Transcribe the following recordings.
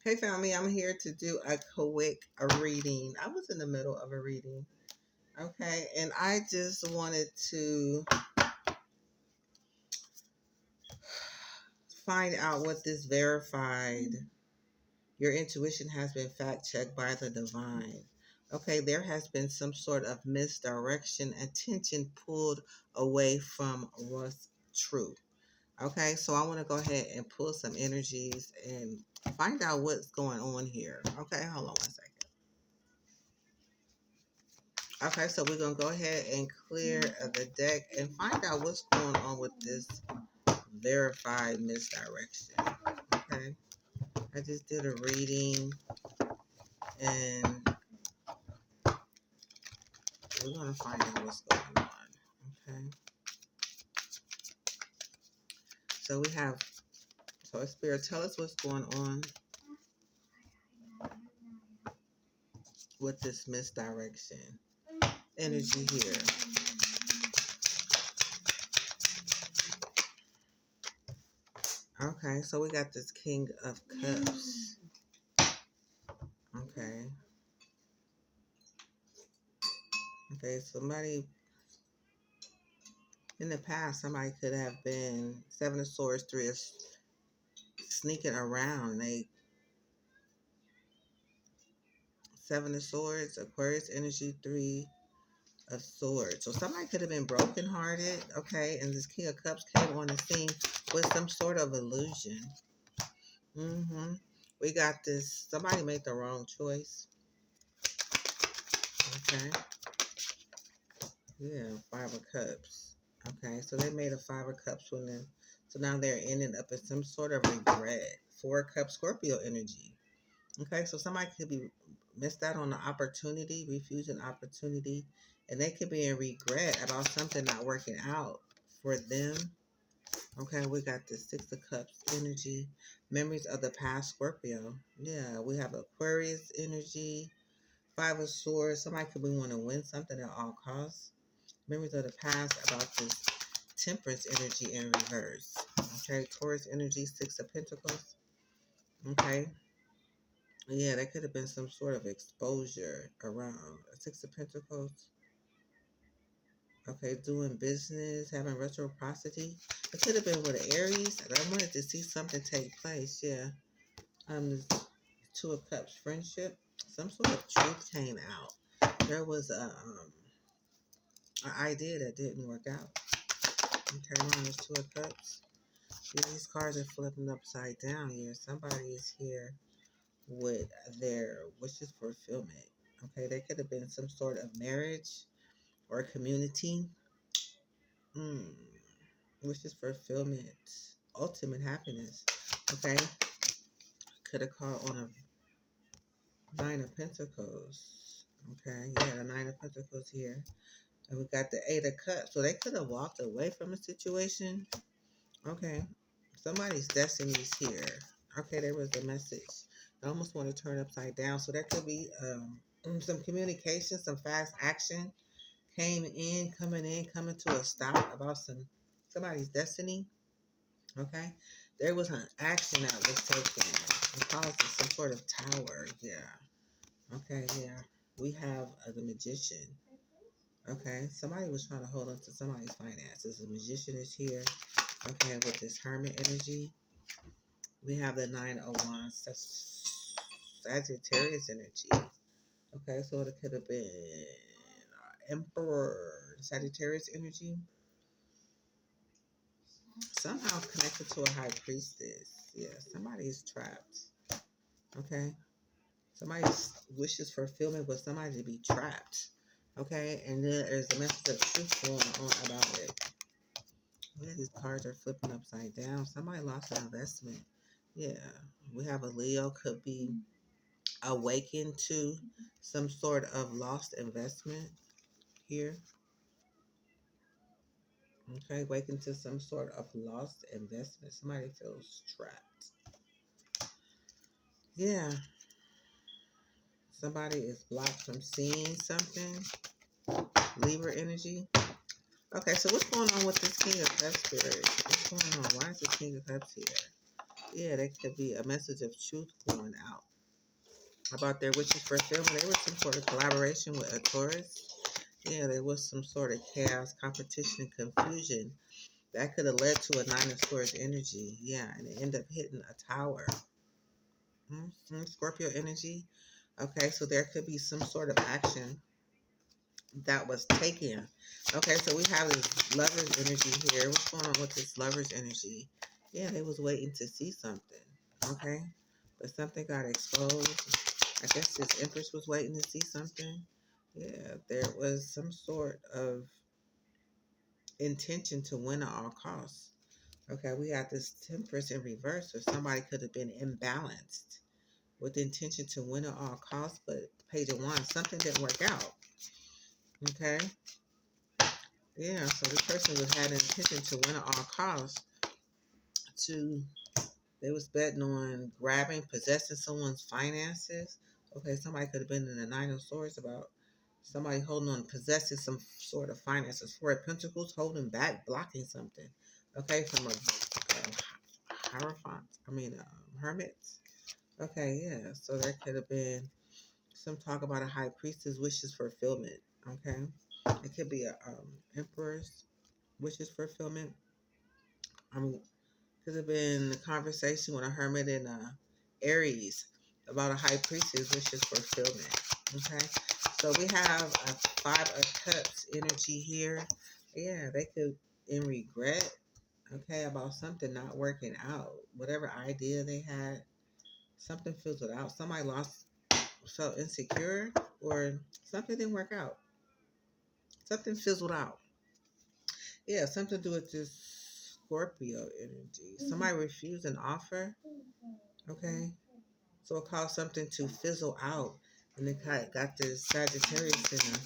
Hey family, I'm here to do a reading. I was in the middle of a reading, okay, and I just wanted to find out what this verified. Your intuition has been fact checked by the divine. Okay, there has been some sort of misdirection, attention pulled away from what's true. Okay, so I want to go ahead and pull some energies and find out what's going on here. Okay, hold on one second. Okay, so we're gonna go ahead and clear the deck and find out what's going on with this verified misdirection. Okay, I just did a reading and we're gonna find out what's going on. Okay, so we have, so Spirit, tell us what's going on with this misdirection energy here. Okay, so we got this King of Cups. Okay, okay, somebody in the past, somebody could have been Seven of Swords, Three of sneaking around. They Seven of Swords, Aquarius energy, Three of Swords. So somebody could have been brokenhearted, okay, and this King of Cups came on the scene with some sort of illusion. Mm-hmm. We got this. Somebody made the wrong choice. Okay. Yeah, Five of Cups. Okay, so they made a Five of Cups when then. So now they're ending up in some sort of regret. Four of Cups, Scorpio energy. Okay, so somebody could be missed out on the opportunity, refusing opportunity, and they could be in regret about something not working out for them. Okay, we got the Six of Cups energy, memories of the past, Scorpio. Yeah, we have Aquarius energy, Five of Swords. Somebody could be want to win something at all costs. Memories of the past about this Temperance energy in reverse. Okay, Taurus energy, Six of Pentacles. Okay, yeah, there could have been some sort of exposure around Six of Pentacles. Okay, doing business, having reciprocity. It could have been with an Aries. I wanted to see something take place. Yeah. The Two of Cups, friendship. Some sort of truth came out. There was an idea that didn't work out. Okay, on this Two of Cups. These cards are flipping upside down here. Somebody is here with their wishes fulfillment. Okay, there could have been some sort of marriage or community. Mm, wishes fulfillment, ultimate happiness. Okay, could have called on a Nine of Pentacles. Okay, yeah, the Nine of Pentacles here. And we got the Eight of Cups. So they could have walked away from a situation. Okay, somebody's destiny is here. Okay, there was the message. I almost want to turn upside down. So there could be some communication, some fast action coming to a stop about somebody's destiny. Okay, there was an action that was taken and caused some sort of tower. Yeah. Okay. Yeah. We have the Magician. Okay, somebody was trying to hold on to somebody's finances. The Magician is here. Okay, with this Hermit energy. We have the Nine of Wands. That's Sagittarius energy. Okay, so it could have been Emperor Sagittarius energy. Somehow connected to a High Priestess. Yeah, somebody is trapped. Okay, somebody's wishes fulfillment was somebody to be trapped. Okay, and then there's a message of truth going on about it. Yeah, these cards are flipping upside down. Somebody lost an investment. Yeah, we have a Leo could be awakened to some sort of lost investment here. Okay, awakened to some sort of lost investment. Somebody feels trapped. Yeah, somebody is blocked from seeing something. Libra energy. Okay, so what's going on with this King of Cups spirit? What's going on? Why is the King of Cups here? Yeah, there could be a message of truth going out about their wishes for fulfillment. There was some sort of collaboration with a Taurus. Yeah, there was some sort of chaos, competition, confusion that could have led to a Nine of Swords energy. Yeah, and it ended up hitting a tower. Scorpio energy. Okay, so there could be some sort of action that was taken. Okay, so we have this lover's energy here. What's going on with this lover's energy? Yeah, they was waiting to see something. Okay, but something got exposed. I guess this Empress was waiting to see something. Yeah, there was some sort of intention to win at all costs. Okay, we had this Temperance in reverse, or somebody could have been imbalanced with the intention to win at all costs, but Page of Wands, something didn't work out. Okay, yeah, so this person was had an intention to win at all costs. To They was betting on grabbing, possessing someone's finances. Okay, somebody could have been in the Nine of Swords about somebody holding on, possessing some sort of finances. Four of Pentacles, holding back, blocking something. Okay, from a Hierophant. Hermits. Okay, yeah. So there could have been some talk about a high priestess wishes fulfillment. Okay, it could be a emperor's wishes fulfillment. Could have been a conversation with a hermit and Aries about a high priestess wishes fulfillment. Okay, so we have a Five of Cups energy here. Yeah, they could in regret. Okay, about something not working out. Whatever idea they had, something fizzled out. Somebody felt insecure, or something didn't work out. Something fizzled out. Yeah, something to do with this Scorpio energy. Somebody refused an offer. Okay, so it caused something to fizzle out, and it got this Sagittarius in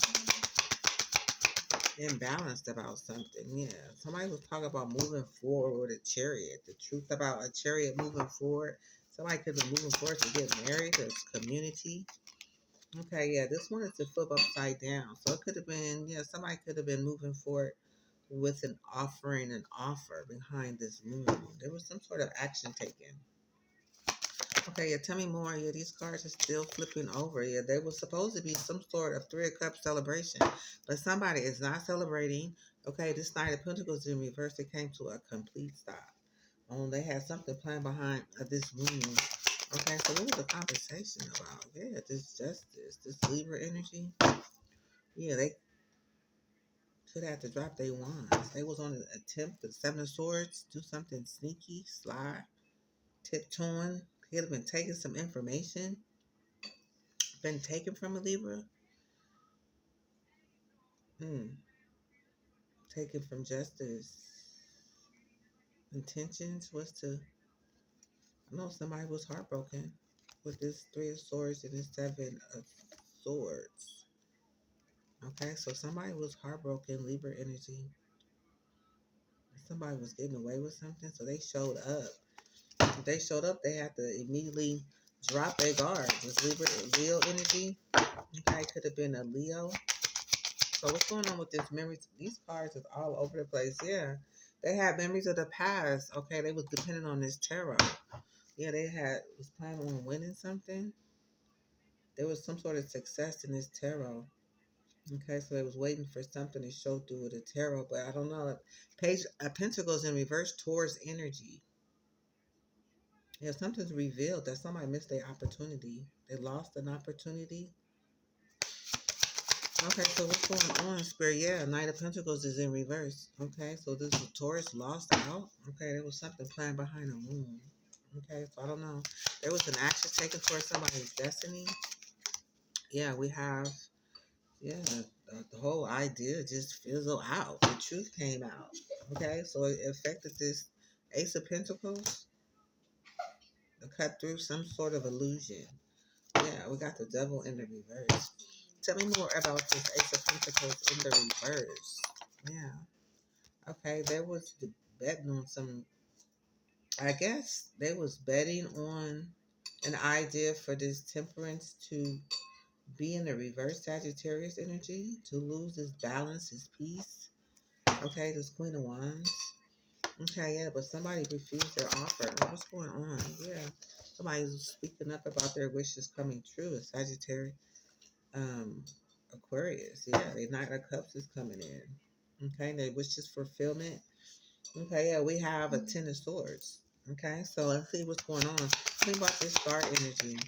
imbalanced about something. Yeah, somebody was talking about moving forward with a chariot. The truth about a chariot moving forward. Somebody could be moving forward to get married. There's community. Okay, yeah, this one is to flip upside down. So it could have been, yeah, somebody could have been moving forward with an offering, an offer behind this moon. There was some sort of action taken. Okay, yeah, tell me more. Yeah, these cards are still flipping over. Yeah, there was supposed to be some sort of Three of Cups celebration, but somebody is not celebrating. Okay, this Knight of Pentacles in reverse, it came to a complete stop. They had something planned behind this moon. Okay, so what was the conversation about? Yeah, this justice, this Libra energy. Yeah, they could have to drop their wands. They was on an attempt, the Seven of Swords, do something sneaky, sly, tiptoeing. Could have been taking some information, been taken from a Libra. Hmm. Taken from justice. Intentions was to, I know somebody was heartbroken with this Three of Swords and this Seven of Swords. Okay, so somebody was heartbroken, Libra energy. Somebody was getting away with something, so they showed up. If they showed up, they had to immediately drop their guard. This Libra, Leo energy. Okay, could have been a Leo. So what's going on with this memories? These cards is all over the place. Yeah, they had memories of the past. Okay, they was depending on this tarot. Yeah, they was planning on winning something. There was some sort of success in this tarot. Okay, so they was waiting for something to show through with the tarot, but I don't know. Page of Pentacles in reverse towards energy. Yeah, something's revealed that somebody missed their opportunity. They lost an opportunity. Okay, so what's going on, Spirit? Yeah, Knight of Pentacles is in reverse. Okay, so this Taurus lost out. Okay, there was something planned behind the moon. Okay, so I don't know. There was an action taken towards somebody's destiny. Yeah, we have, yeah, the whole idea just fizzled out. The truth came out. Okay, so it affected this Ace of Pentacles to cut through some sort of illusion. Yeah, we got the devil in the reverse. Tell me more about this Ace of Pentacles in the reverse. Yeah. Okay, there was the betting on some. I guess they was betting on an idea for this Temperance to be in the reverse Sagittarius energy, to lose his balance, his peace. Okay, this Queen of Wands. Okay, yeah, but somebody refused their offer. What's going on? Yeah. Somebody's speaking up about their wishes coming true. A Sagittarius, um, Aquarius. Yeah, the Knight of Cups is coming in. Okay, their wishes fulfillment. Okay, yeah, we have a Ten of Swords. Okay, so let's see what's going on. Think about this star energy.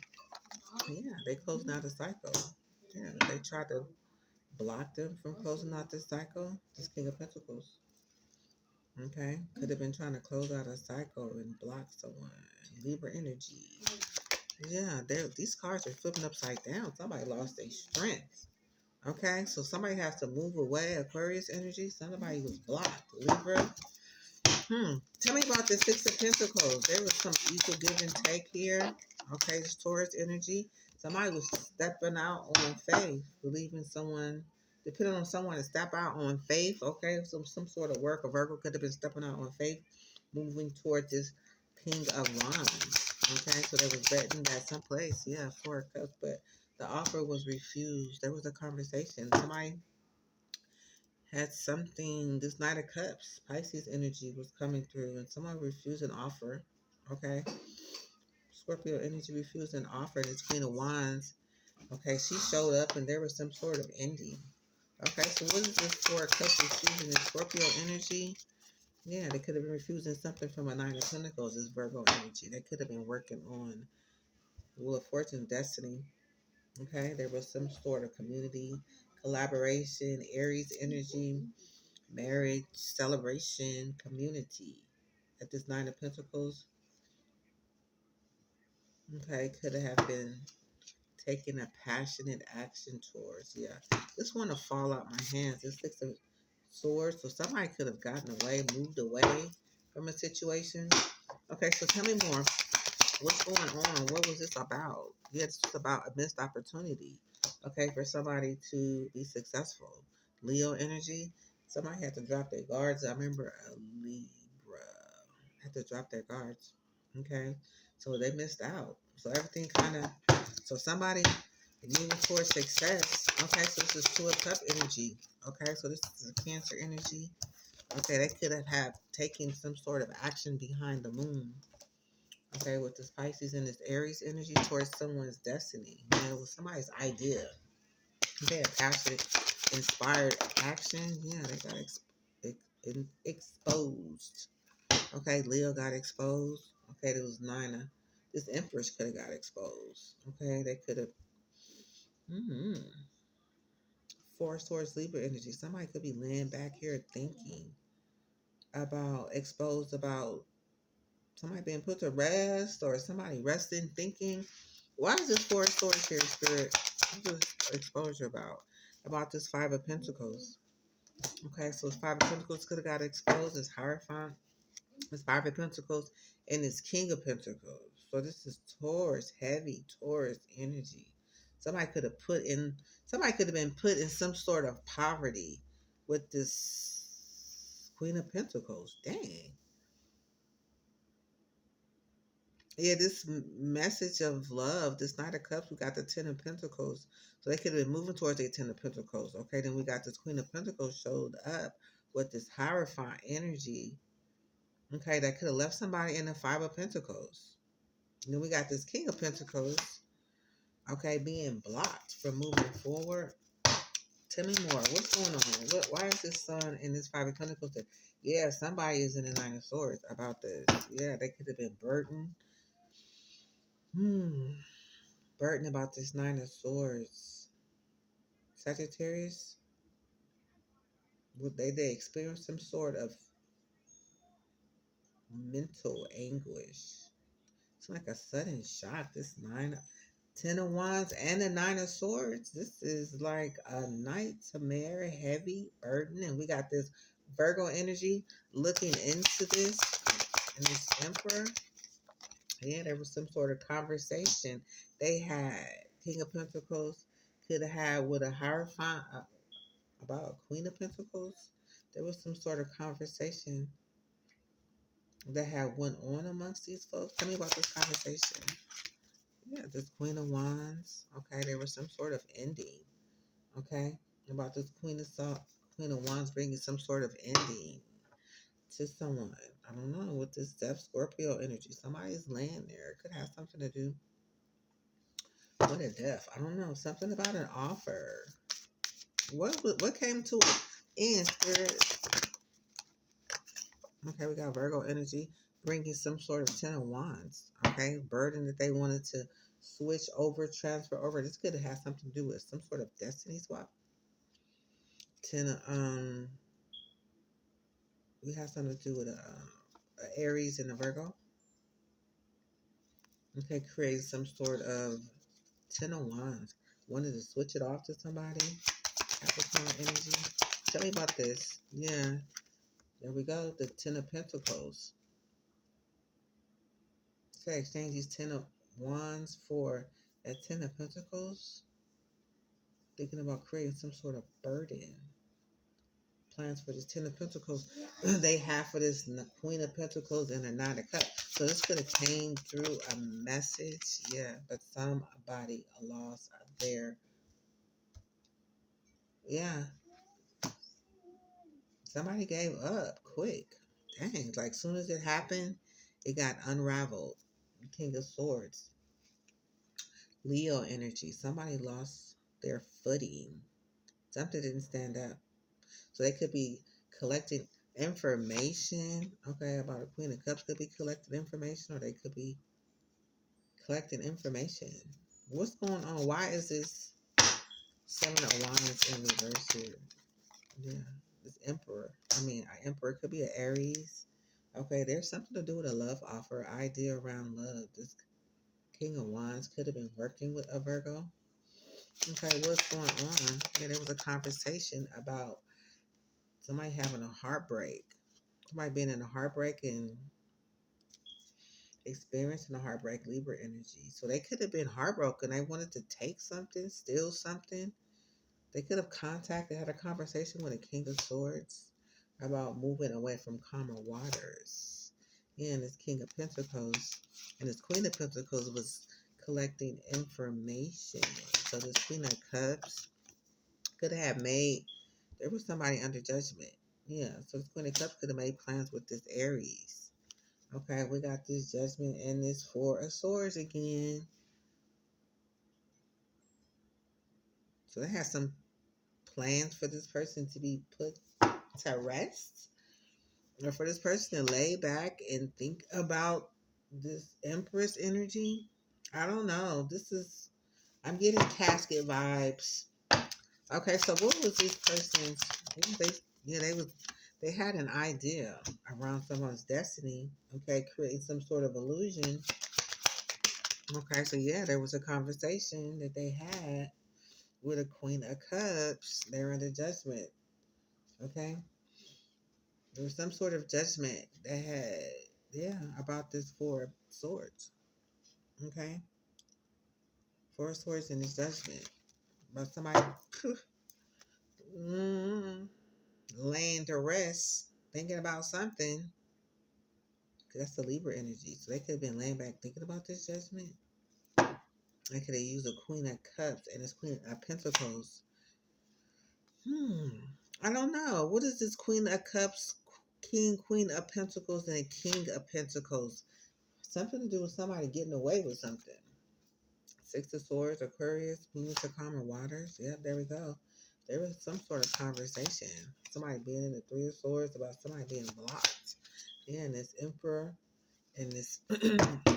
Yeah, they closing out the cycle. Yeah, they tried to block them from closing out this cycle. This King of Pentacles. Okay, could have been trying to close out a cycle and block someone. Libra energy. Yeah, these cards are flipping upside down. Somebody lost their strength. Okay, so somebody has to move away. Aquarius energy. Somebody was blocked. Libra. Tell me about the Six of Pentacles. There was some equal give and take here. Okay, this Taurus energy. Somebody was stepping out on faith, believing someone, depending on someone to step out on faith. Okay, some sort of work. A Virgo could have been stepping out on faith, moving toward this King of Wands. Okay, so they was betting that someplace. Yeah, Four of Cups, but the offer was refused. There was a conversation. Somebody had something, this Knight of Cups, Pisces energy was coming through, and someone refused an offer. Okay. Scorpio energy refused an offer, and it's Queen of Wands. Okay, she showed up, and there was some sort of ending. Okay, so what is this Four of Cups refusing? Is Scorpio energy? Yeah, they could have been refusing something from a Nine of Pentacles, this Virgo energy. They could have been working on Wheel of Fortune, Destiny. Okay, there was some sort of community collaboration, Aries energy, marriage, celebration, community. At this Nine of Pentacles, okay, could have been taking a passionate action towards. Yeah, this want to fall out my hands. This Six of Swords, so somebody could have gotten away, moved away from a situation. Okay, so tell me more. What's going on? What was this about? Yeah, it's about a missed opportunity. Okay, for somebody to be successful. Leo energy. Somebody had to drop their guards. I remember a Libra had to drop their guards. Okay, so they missed out. So everything kind of. So somebody moving towards success. Okay, so this is Two of Cup energy. Okay, so this is a Cancer energy. Okay, they could have had taken some sort of action behind the moon. Okay, with this Pisces and this Aries energy towards someone's destiny. You know, it was somebody's idea. They had passionate, inspired action. Yeah, they got exposed. Okay, Leo got exposed. Okay, there was Nina. This Empress could have got exposed. Okay, they could have. Mm-hmm. Four Swords Libra energy. Somebody could be laying back here thinking about exposed about somebody being put to rest or somebody resting thinking. Why is this Four Swords here, Spirit? What is exposure about this Five of Pentacles? Okay, so this Five of Pentacles could have got exposed. It's Hierophant. It's Five of Pentacles and it's King of Pentacles. So this is Taurus, heavy Taurus energy. Somebody could have put in. Somebody could have been put in some sort of poverty with this Queen of Pentacles. Dang. Yeah, this message of love, this Knight of Cups, we got the Ten of Pentacles. So they could have been moving towards the Ten of Pentacles. Okay, then we got this Queen of Pentacles showed up with this Hierophant energy. Okay, that could have left somebody in the Five of Pentacles. And then we got this King of Pentacles, okay, being blocked from moving forward. Tell me more. What's going on? Why is this Sun in this Five of Pentacles? Yeah, somebody is in the Nine of Swords about this. Yeah, they could have been burdened. Burden about this Nine of Swords. Sagittarius, would they experience some sort of mental anguish? It's like a sudden shock. This Ten of Wands and the Nine of Swords. This is like a nightmare, heavy burden, and we got this Virgo energy looking into this, and this Emperor. Yeah, there was some sort of conversation they had. King of Pentacles could have had with a Hierophant about Queen of Pentacles. There was some sort of conversation that had went on amongst these folks. Tell me about this conversation. Yeah, this Queen of Wands. Okay, there was some sort of ending. Okay, about this Queen of Wands bringing some sort of ending. to someone. I don't know, with this Death Scorpio energy. Somebody's laying there. It could have something to do with a death. I don't know. Something about an offer. What came to an end, Spirit? Okay, we got Virgo energy bringing some sort of Ten of Wands. Okay, burden that they wanted to switch over, transfer over. This could have something to do with some sort of destiny swap. Ten of, we have something to do with a Aries and a Virgo. Okay, create some sort of Ten of Wands. Wanted to switch it off to somebody. Capricorn energy. Tell me about this. Yeah, there we go. The Ten of Pentacles. Okay, exchange these Ten of Wands for a Ten of Pentacles. Thinking about creating some sort of burden. Plans for this Ten of Pentacles. They have for this Queen of Pentacles and a Nine of Cups. So this could have came through a message. Yeah, but somebody lost their, yeah, somebody gave up quick. Dang, like soon as it happened, it got unraveled. King of Swords. Leo energy. Somebody lost their footing. Something didn't stand up. So they could be collecting information. Okay, about a Queen of Cups could be collecting information, or they could be collecting information. What's going on? Why is this Seven of Wands in reverse here? Yeah, this Emperor. Emperor could be an Aries. Okay, there's something to do with a love offer, idea around love. This King of Wands could have been working with a Virgo. Okay, what's going on? Yeah, there was a conversation about somebody having a heartbreak. Somebody being in a heartbreak and experiencing a heartbreak, Libra energy. So they could have been heartbroken. They wanted to take something, steal something. They could have had a conversation with a King of Swords about moving away from calmer waters. And this King of Pentacles and this Queen of Pentacles was collecting information. So this Queen of Cups could have made, there was somebody under judgment. Yeah, so this Queen of Cups could have made plans with this Aries. Okay, we got this Judgment and this Four of Swords again. So they have some plans for this person to be put to rest, or for this person to lay back and think about this Empress energy. I don't know. I'm getting casket vibes. Okay, so what was this person's? They had an idea around someone's destiny. Okay, create some sort of illusion. Okay, so yeah, there was a conversation that they had with a Queen of Cups. They're in the judgment. Okay, there was some sort of judgment that had, yeah, about this Four of Swords. Okay, Four of Swords in this judgment. But somebody laying to rest, thinking about something. That's the Libra energy. So they could have been laying back thinking about this judgment. They could have used a Queen of Cups and this Queen of Pentacles. I don't know. What is this Queen of Cups, Queen of Pentacles, and a King of Pentacles? Something to do with somebody getting away with something. Six of Swords, Aquarius, Venus of Calmer Waters. Yep, there we go. There was some sort of conversation. Somebody being in the Three of Swords about somebody being blocked. Yeah, and this Emperor and this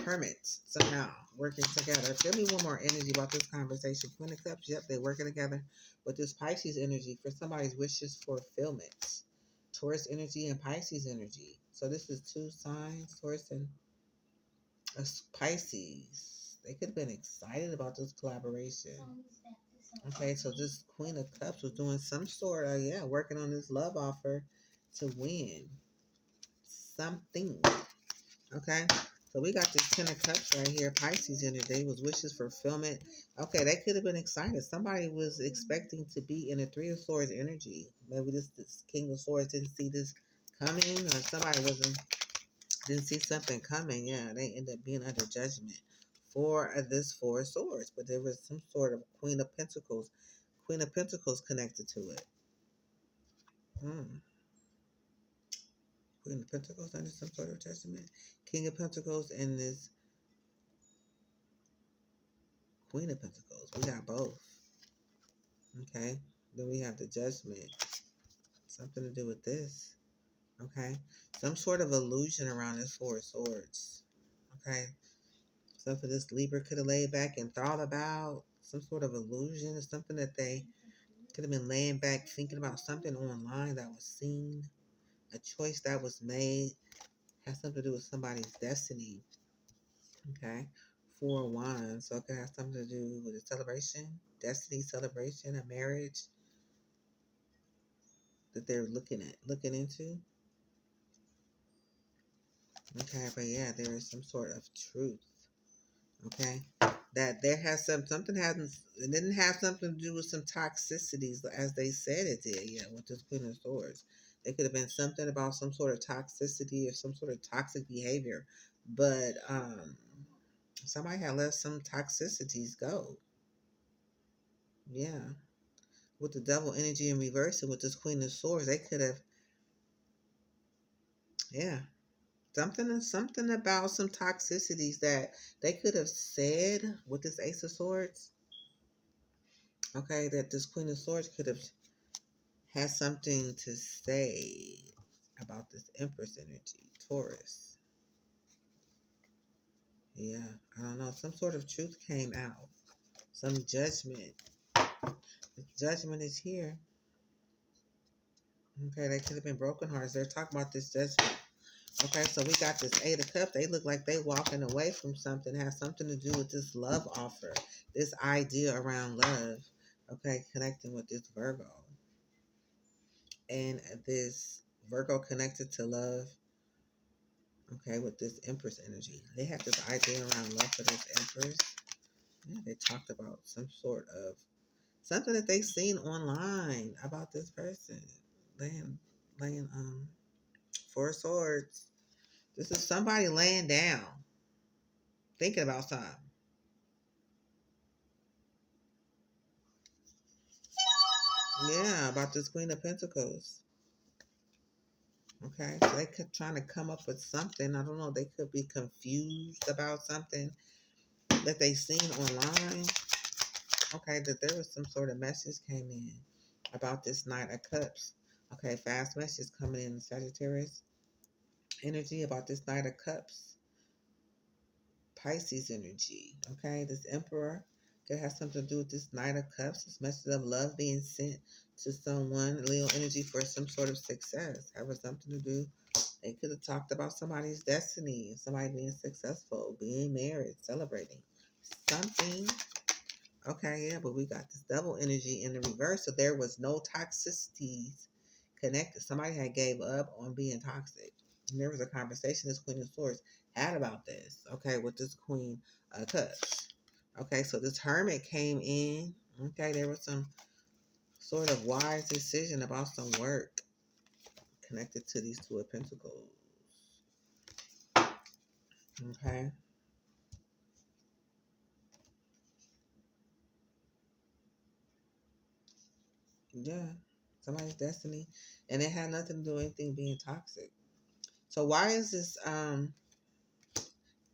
Hermit somehow working together. Tell me one more energy about this conversation. Queen of Cups, yep, they're working together with this Pisces energy for somebody's wishes fulfillment. Taurus energy and Pisces energy. So this is two signs, Taurus and Pisces. They could have been excited about this collaboration. Okay, so this Queen of Cups was doing some sort of, yeah, working on this love offer to win something. Okay, so we got this Ten of Cups right here. Pisces energy was wishes fulfillment. Okay, they could have been excited. Somebody was expecting to be in a Three of Swords energy. Maybe this King of Swords didn't see this coming, or somebody didn't see something coming. Yeah, they end up being under judgment for this Four of Swords. But there was some sort of Queen of Pentacles connected to it. Queen of Pentacles under some sort of judgment. King of Pentacles and this Queen of Pentacles. We got both. Okay. Then we have the judgment. Something to do with this. Okay. Some sort of illusion around this Four of Swords. Okay. Something this Libra could have laid back and thought about. Some sort of illusion or something that they could have been laying back thinking about something online that was seen. A choice that was made. Has something to do with somebody's destiny. Okay. Four of Wands. So it could have something to do with a celebration. Destiny celebration. A marriage that they're looking into. Okay, but yeah, there is some sort of truth. Okay, that there has something hasn't, it didn't have something to do with some toxicities as they said it did. Yeah, with this Queen of Swords, it could have been something about some sort of toxicity or some sort of toxic behavior, but somebody had let some toxicities go. Yeah, with the Devil energy in reverse and with this Queen of Swords, they could have, yeah, something about some toxicities that they could have said with this Ace of Swords. Okay, that this Queen of Swords could have had something to say about this Empress energy, Taurus. Yeah, I don't know. Some sort of truth came out. Some judgment. The judgment is here. Okay, they could have been broken hearts. They're talking about this judgment. Okay, so we got this Eight of Cups. They look like they walking away from something. It has something to do with this love offer, this idea around love. Okay, connecting with this Virgo, and this Virgo connected to love. Okay, with this Empress energy, they have this idea around love for this Empress. Yeah, they talked about some sort of something that they seen online about this person. Laying Four of Swords. This is somebody laying down, thinking about something. Yeah, about this Queen of Pentacles. Okay, so they could trying to come up with something. I don't know. They could be confused about something that they seen online. Okay, that there was some sort of message came in about this Knight of Cups. Okay, fast message coming in Sagittarius energy about this Knight of Cups. Pisces energy. Okay, this Emperor could have something to do with this Knight of Cups. This message of love being sent to someone. Leo energy for some sort of success. Having something to do. They could have talked about somebody's destiny, somebody being successful, being married, celebrating something. Okay, yeah, but we got this double energy in the reverse, so there was no toxicities connected. Somebody had gave up on being toxic. And there was a conversation this Queen of Swords had about this. Okay, with this Queen of Cups. Okay, so this Hermit came in. Okay, there was some sort of wise decision about some work connected to these Two of Pentacles. Okay. Yeah. Somebody's destiny. And it had nothing to do with anything being toxic. So why is this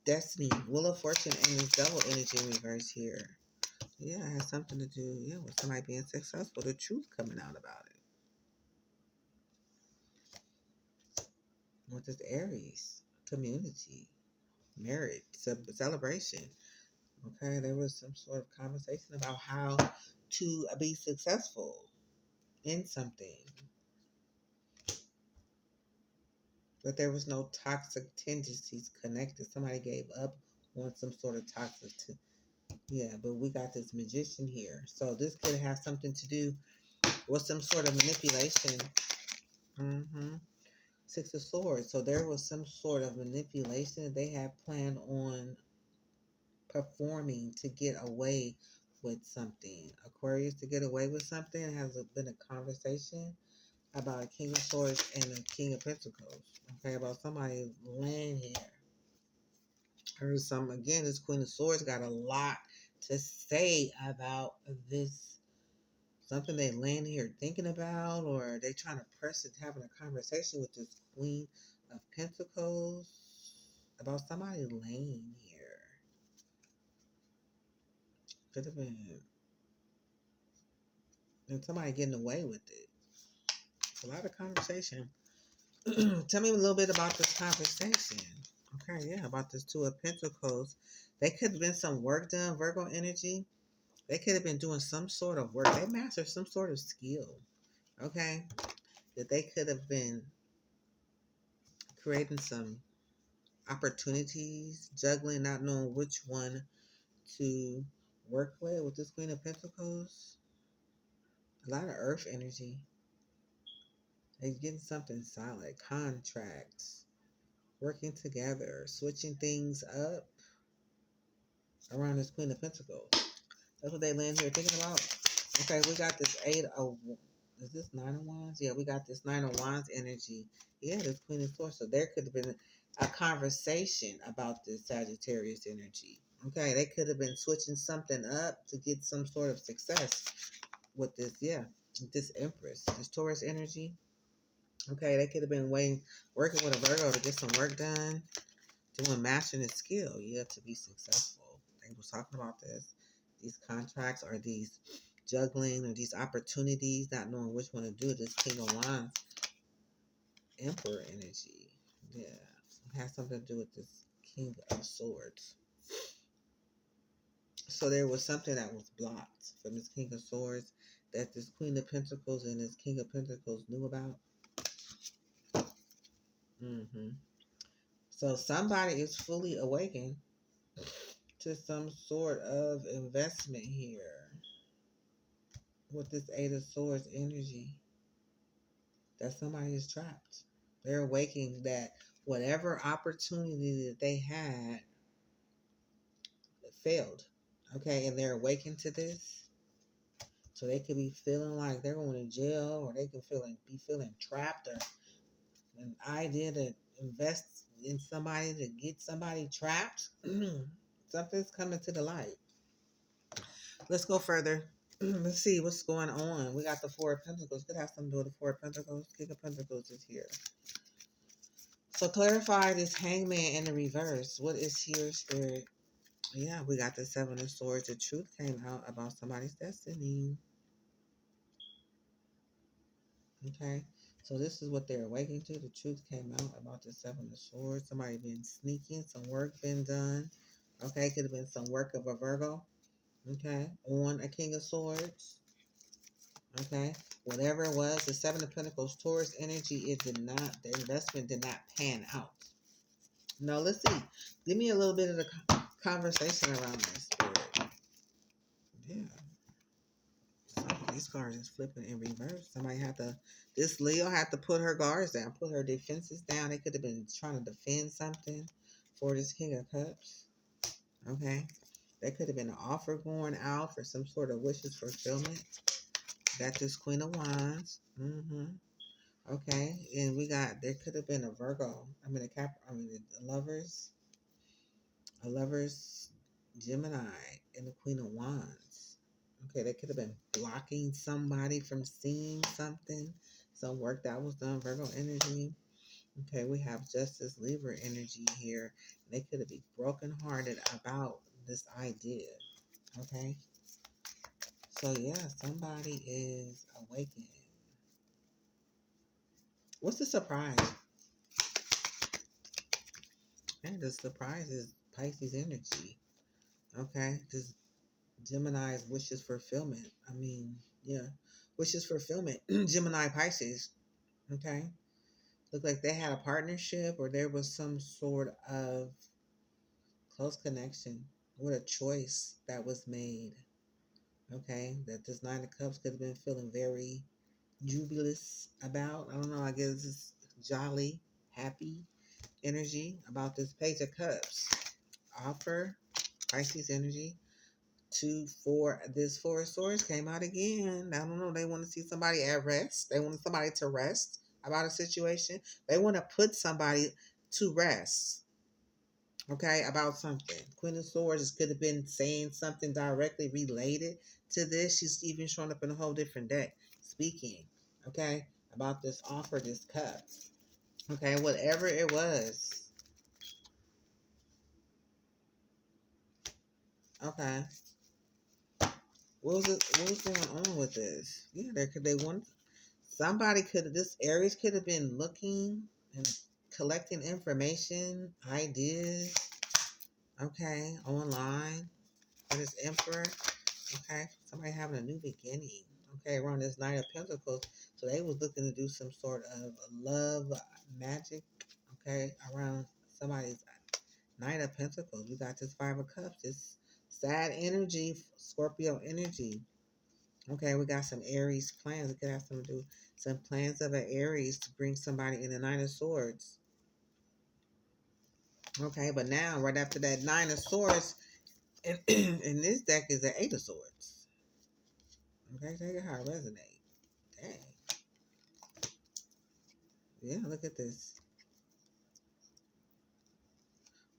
destiny, Wheel of Fortune, and this double energy in reverse here? Yeah, it has something to do, yeah, with somebody being successful, the truth coming out about it. With this Aries, community, marriage, celebration. Okay, there was some sort of conversation about how to be successful in something. But there was no toxic tendencies connected. Somebody gave up on some sort of toxic. Yeah, but we got this magician here. So this could have something to do with some sort of manipulation. Mm-hmm. Six of Swords. So there was some sort of manipulation that they had planned on performing to get away with something. Aquarius to get away with something. Has been a conversation about a King of Swords and a King of Pentacles. Okay, about somebody land here. Heard some again. This Queen of Swords got a lot to say about this. Something they land here thinking about, or they trying to press it, having a conversation with this Queen of Pentacles. About somebody laying here. Could have been. And somebody getting away with it. It's a lot of conversation. Tell me a little bit about this conversation. Okay, yeah, about this Two of Pentacles. They could have been some work done, Virgo energy. They could have been doing some sort of work. They mastered some sort of skill. Okay, that they could have been creating some opportunities, juggling, not knowing which one to work with this Queen of Pentacles. A lot of earth energy. They're getting something solid. Contracts. Working together. Switching things up around this Queen of Pentacles. That's what they land here thinking about. Okay, we got this Eight of... Is this Nine of Wands? Yeah, we got this Nine of Wands energy. Yeah, this Queen of Swords. So there could have been a conversation about this Sagittarius energy. Okay, they could have been switching something up to get some sort of success with this, yeah, this Empress, this Taurus energy. Okay, they could have been working with a Virgo to get some work done, doing mastering a skill, yeah, to be successful. They was talking about this. These contracts or these juggling or these opportunities, not knowing which one to do. This King of Wands, Emperor energy. Yeah, it has something to do with this King of Swords. So there was something that was blocked from this King of Swords that this Queen of Pentacles and this King of Pentacles knew about. Mm-hmm. So somebody is fully awakened to some sort of investment here with this Eight of Swords energy. That somebody is trapped. They're awakening that whatever opportunity that they had failed. Okay, and they're awakened to this. So they could be feeling like they're going to jail, or they can be feeling trapped, or an idea to invest in somebody to get somebody trapped. Something's coming to the light. Let's go further. Let's see what's going on. We got the Four of Pentacles. Could have something to do with the Four of Pentacles. King of Pentacles is here. So clarify this Hangman in the reverse. What is here, Spirit? Yeah, we got the Seven of Swords. The truth came out about somebody's destiny. Okay. So this is what they're awakening to. The truth came out about the Seven of Swords. Somebody been sneaking. Some work been done. Okay. Could have been some work of a Virgo. Okay. On a King of Swords. Okay. Whatever it was, the Seven of Pentacles, Taurus energy, the investment did not pan out. Now, let's see. Give me a little bit of the conversation around this, Spirit. Yeah. These cards is flipping in reverse. This Leo had to put her guards down, put her defenses down. They could have been trying to defend something for this King of Cups. Okay. There could have been an offer going out for some sort of wishes fulfillment. Got this Queen of Wands. Mm-hmm. Okay. And there could have been a Virgo. A Lovers, Gemini, and the Queen of Wands. Okay, they could have been blocking somebody from seeing something. Some work that was done, Virgo energy. Okay, we have Justice, Libra energy here. They could have been brokenhearted about this idea. Okay, so yeah, somebody is awakening. What's the surprise? And the surprise is Pisces energy. Okay, this Gemini's wishes fulfillment. Yeah, wishes fulfillment. Gemini, Pisces. Okay, look like they had a partnership, or there was some sort of close connection with a choice that was made. Okay, that this Nine of Cups could have been feeling very jubilous about. I don't know. I guess it's jolly, happy energy about this Page of Cups. Offer, Pisces energy. This Four of Swords came out again. I don't know. They want to see somebody at rest. They want somebody to rest about a situation. They want to put somebody to rest. Okay, about something. Queen of Swords could have been saying something directly related to this. She's even showing up in a whole different deck, speaking. Okay, about this offer, this cup. Okay, whatever it was. Okay. What was it? What was going on with this? Yeah, there could they want somebody could this Aries could have been looking and collecting information, ideas, okay, online for this Emperor. Okay, somebody having a new beginning. Okay, around this Knight of Pentacles, so they was looking to do some sort of love magic. Okay, around somebody's Knight of Pentacles. We got this Five of Cups. This sad energy, Scorpio energy. Okay, we got some Aries plans. We could have some do some plans of an Aries to bring somebody in the Nine of Swords. Okay, but now right after that Nine of Swords, in this deck is the Eight of Swords. Okay, take it how it resonate. Dang. Yeah, look at this.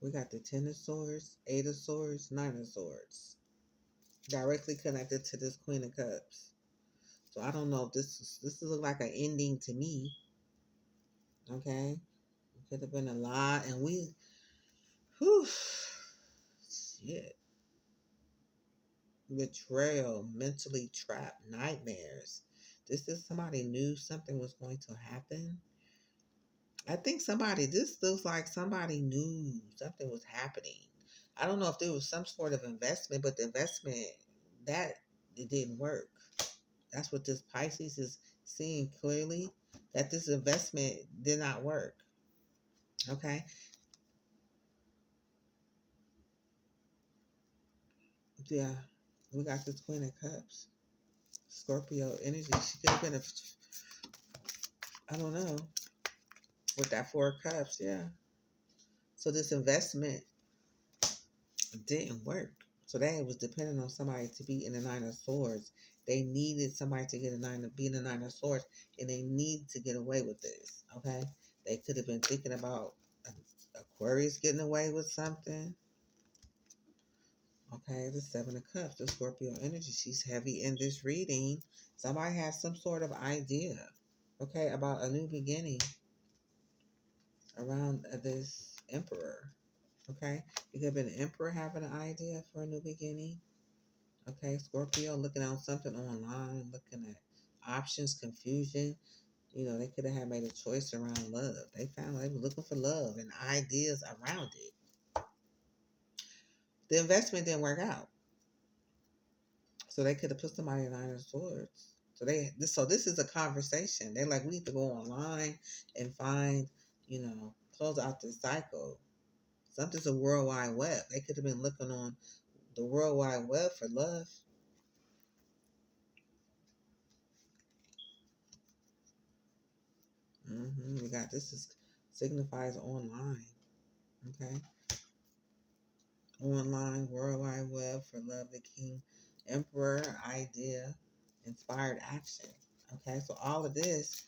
We got the Ten of Swords, Eight of Swords, Nine of Swords. Directly connected to this Queen of Cups. So I don't know if this look like an ending to me. Okay. It could have been a lot and whew, shit. Betrayal, mentally trapped, nightmares. This is somebody knew something was going to happen. I think this looks like somebody knew something was happening. I don't know if there was some sort of investment, but the investment, that it didn't work. That's what this Pisces is seeing clearly, that this investment did not work. Okay. Yeah. We got this Queen of Cups. Scorpio energy. She could have been I don't know, with that Four of Cups. Yeah. So this investment didn't work. So that was depending on somebody to be in the Nine of Swords. They needed somebody to get be in the Nine of Swords, and they need to get away with this. Okay, they could have been thinking about Aquarius getting away with something. Okay, the Seven of Cups, the Scorpio energy. She's heavy in this reading. Somebody has some sort of idea. Okay, about a new beginning around this Emperor. Okay, it could have been an Emperor having an idea for a new beginning. Okay, Scorpio looking at something online, looking at options, confusion. They could have had made a choice around love. They found they were looking for love and ideas around it. The investment didn't work out, so they could have put somebody in Nine of Swords. So this is a conversation. They're like, we need to go online and find, close out this cycle. Something's a World Wide Web. They could have been looking on the World Wide Web for love. We got this is signifies online. Okay. Online, World Wide Web for Love the King, Emperor, idea, inspired action. Okay. So all of this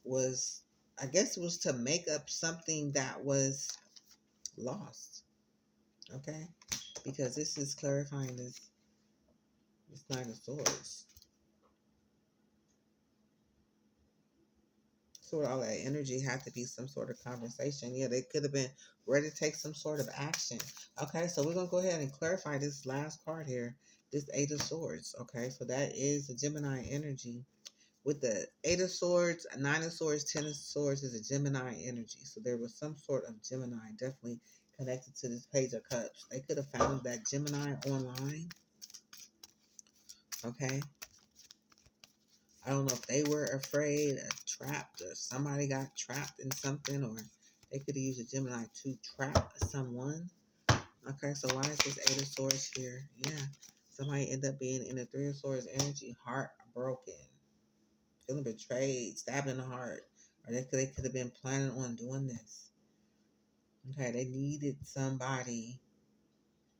was, I guess it was to make up something that was lost. Okay. Because this is clarifying this Nine of Swords. So with all that energy had to be some sort of conversation. Yeah, they could have been ready to take some sort of action. Okay, so we're gonna go ahead and clarify this last card here. This Eight of Swords. Okay, so that is the Gemini energy. With the Eight of Swords, Nine of Swords, Ten of Swords is a Gemini energy. So there was some sort of Gemini definitely connected to this Page of Cups. They could have found that Gemini online. Okay. I don't know if they were afraid or trapped or somebody got trapped in something, or they could have used a Gemini to trap someone. Okay, so why is this Eight of Swords here? Yeah, somebody end up being in the Three of Swords energy, heartbroken, feeling betrayed, stabbed in the heart, or they could have been planning on doing this. Okay, they needed somebody.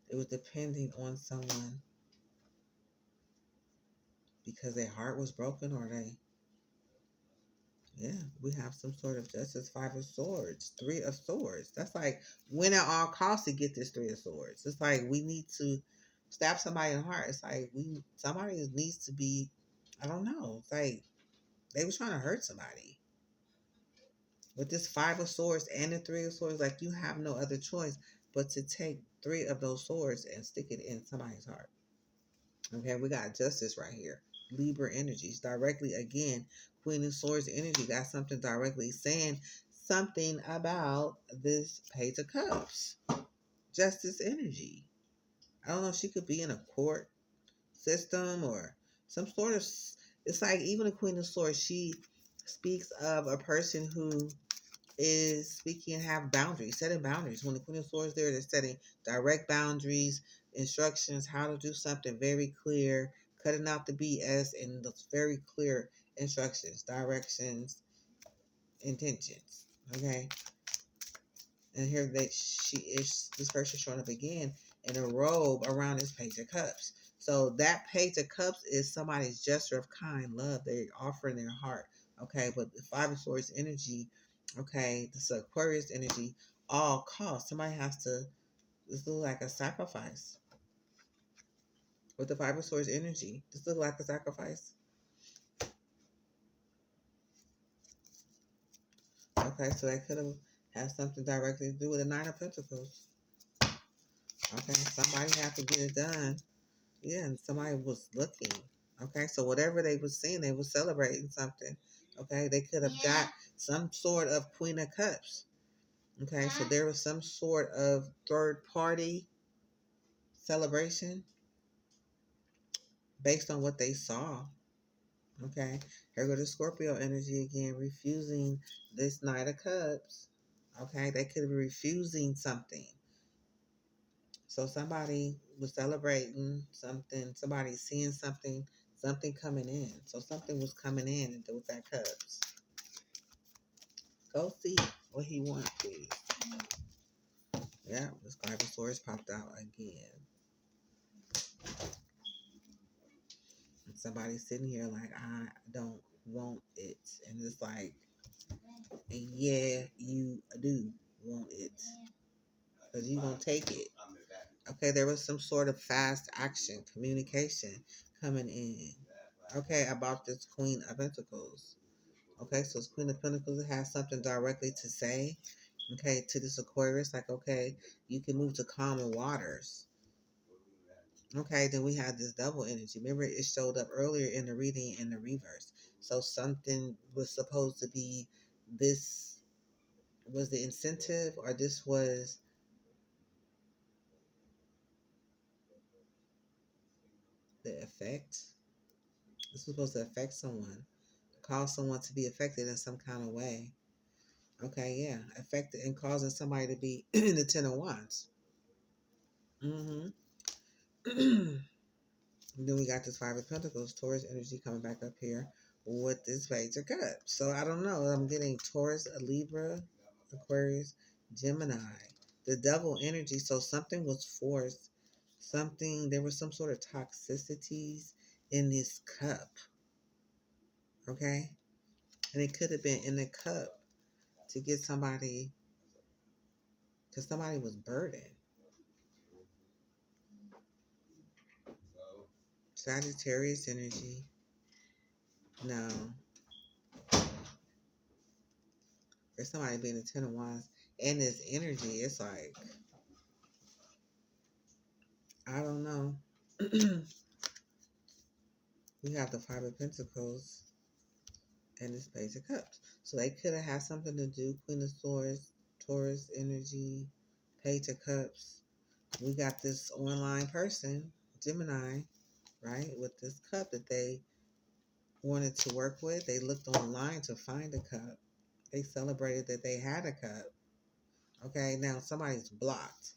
It was depending on someone because their heart was broken, or yeah, we have some sort of justice. Five of Swords, Three of Swords. That's like win at all costs to get this Three of Swords. It's like we need to stab somebody in the heart. It's like somebody needs to be. I don't know. It's like they was trying to hurt somebody. With this Five of Swords and the Three of Swords, like you have no other choice but to take three of those swords and stick it in somebody's heart. Okay, we got Justice right here. Libra energies directly again. Queen of Swords energy got something directly saying something about this Page of Cups. Justice energy. I don't know. She could be in a court system or some sort of. It's like even a Queen of Swords. She speaks of a person who is speaking and have boundaries, setting boundaries. When the Queen of Swords there, they're setting direct boundaries, instructions, how to do something very clear, cutting out the BS and the very clear instructions, directions, intentions. Okay. And here this person showing up again in a robe around this Page of Cups. So that Page of Cups is somebody's gesture of kind love. They're offering their heart. Okay, but the Five of Swords energy, okay, this Aquarius energy, all cost. Somebody has to, this looks like a sacrifice. With the Five of Swords energy, this looks like a sacrifice. Okay, so that could have had something directly to do with the Nine of Pentacles. Okay, somebody had to get it done. Yeah, and somebody was looking. Okay, so whatever they were seeing, they were celebrating something. Okay, they could have got some sort of Queen of Cups. Okay, so there was some sort of third party celebration based on what they saw. Okay, here go the Scorpio energy again, refusing this Knight of Cups. Okay, they could be refusing something. So somebody was celebrating something, somebody seeing something, something coming in. So something was coming in with that Cubs. Go see what he wants, please. Yeah, this Carbosaurus popped out again. And somebody's sitting here like, I don't want it. And it's like, yeah, you do want it. Because you going to take it. Okay, there was some sort of fast action, communication coming in. Okay, about this Queen of Pentacles. Okay, so it's Queen of Pentacles. It has something directly to say. Okay, to this Aquarius, like, okay, you can move to calmer waters. Okay, then we have this double energy. Remember, it showed up earlier in the reading in the reverse. So something was supposed to be this was the incentive, or this was the effect. This was supposed to affect someone, cause someone to be affected in some kind of way. Okay, yeah, affected and causing somebody to be in the Ten of Wands. Mm-hmm. Then we got this Five of Pentacles, Taurus energy coming back up here with this Page of Cups. So I don't know. I'm getting Taurus, Libra, Aquarius, Gemini, the Devil energy. So something was forced. Something, there was some sort of toxicities in this cup. Okay? And it could have been in the cup to get somebody, because somebody was burdened. Sagittarius energy. No. For somebody being a Ten of Wands and this energy, it's like, I don't know. We have the Five of Pentacles and this Page of Cups. So they could have had something to do. Queen of Swords, Taurus energy, Page of Cups. We got this online person, Gemini, right, with this cup that they wanted to work with. They looked online to find a cup. They celebrated that they had a cup. Okay, now somebody's blocked.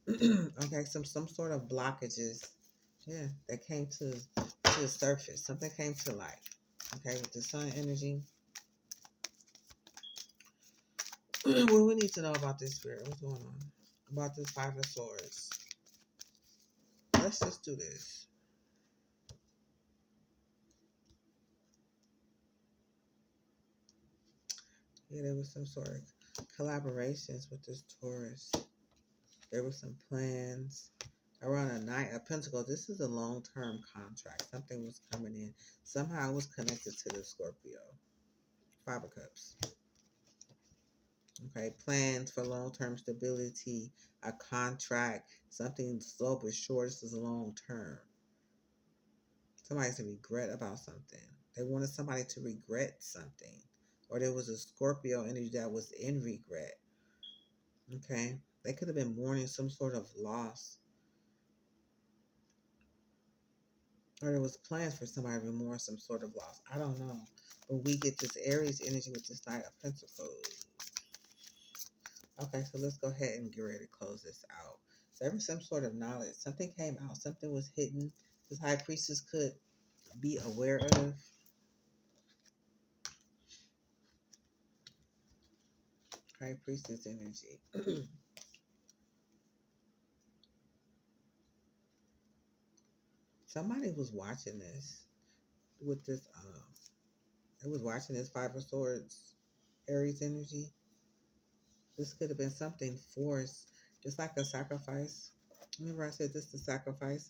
Okay, some sort of blockages. Yeah, that came to the surface. Something came to light. Okay, with the Sun energy. What do we need to know about this spirit? What's going on? About this Five of Swords. Let's just do this. Yeah, there was some sort of collaborations with this Taurus. There were some plans around a Knight of Pentacles. This is a long-term contract. Something was coming in. Somehow it was connected to the Scorpio. Five of Cups. Okay, plans for long-term stability, a contract, something slow but sure. This is long term. Somebody's a regret about something. They wanted somebody to regret something. Or there was a Scorpio energy that was in regret. Okay. They could have been mourning some sort of loss. Or there was plans for somebody to mourn some sort of loss. I don't know. But we get this Aries energy with this Knight of Pentacles. Okay, so let's go ahead and get ready to close this out. So there was some sort of knowledge. Something came out. Something was hidden. This High Priestess could be aware of. High Priestess energy. Somebody was watching this with this. It was watching this Five of Swords, Aries energy. This could have been something forced, just like a sacrifice. Remember, I said this is the sacrifice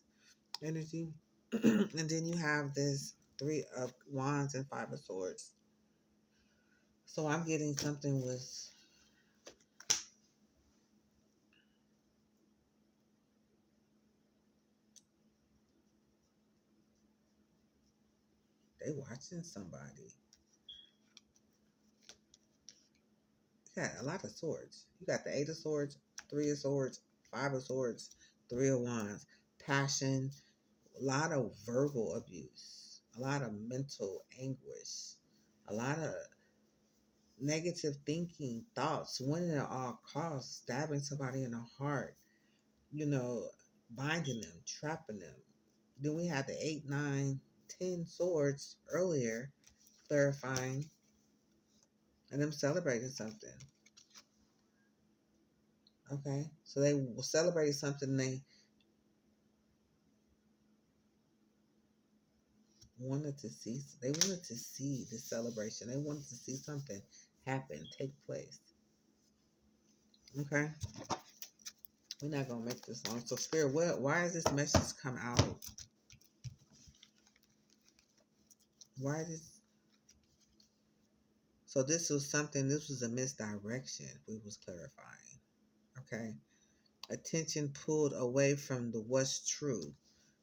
energy, and then you have this Three of Wands and Five of Swords. So I'm getting something was they watching somebody. You got a lot of swords. You got the Eight of Swords, Three of Swords, Five of Swords, Three of Wands, passion, a lot of verbal abuse, a lot of mental anguish, a lot of negative thinking, thoughts, winning at all costs, stabbing somebody in the heart, you know, binding them, trapping them. Then we had the 8, 9, 10 swords earlier, clarifying, and them celebrating something. Okay, so they were celebrating something they wanted to see. They wanted to see the celebration. They wanted to see something happen, take place. Okay, we're not gonna make this long. So, Spirit, why is this message come out? Why this? So this was something. This was a misdirection. We was clarifying. Okay, attention pulled away from the what's true.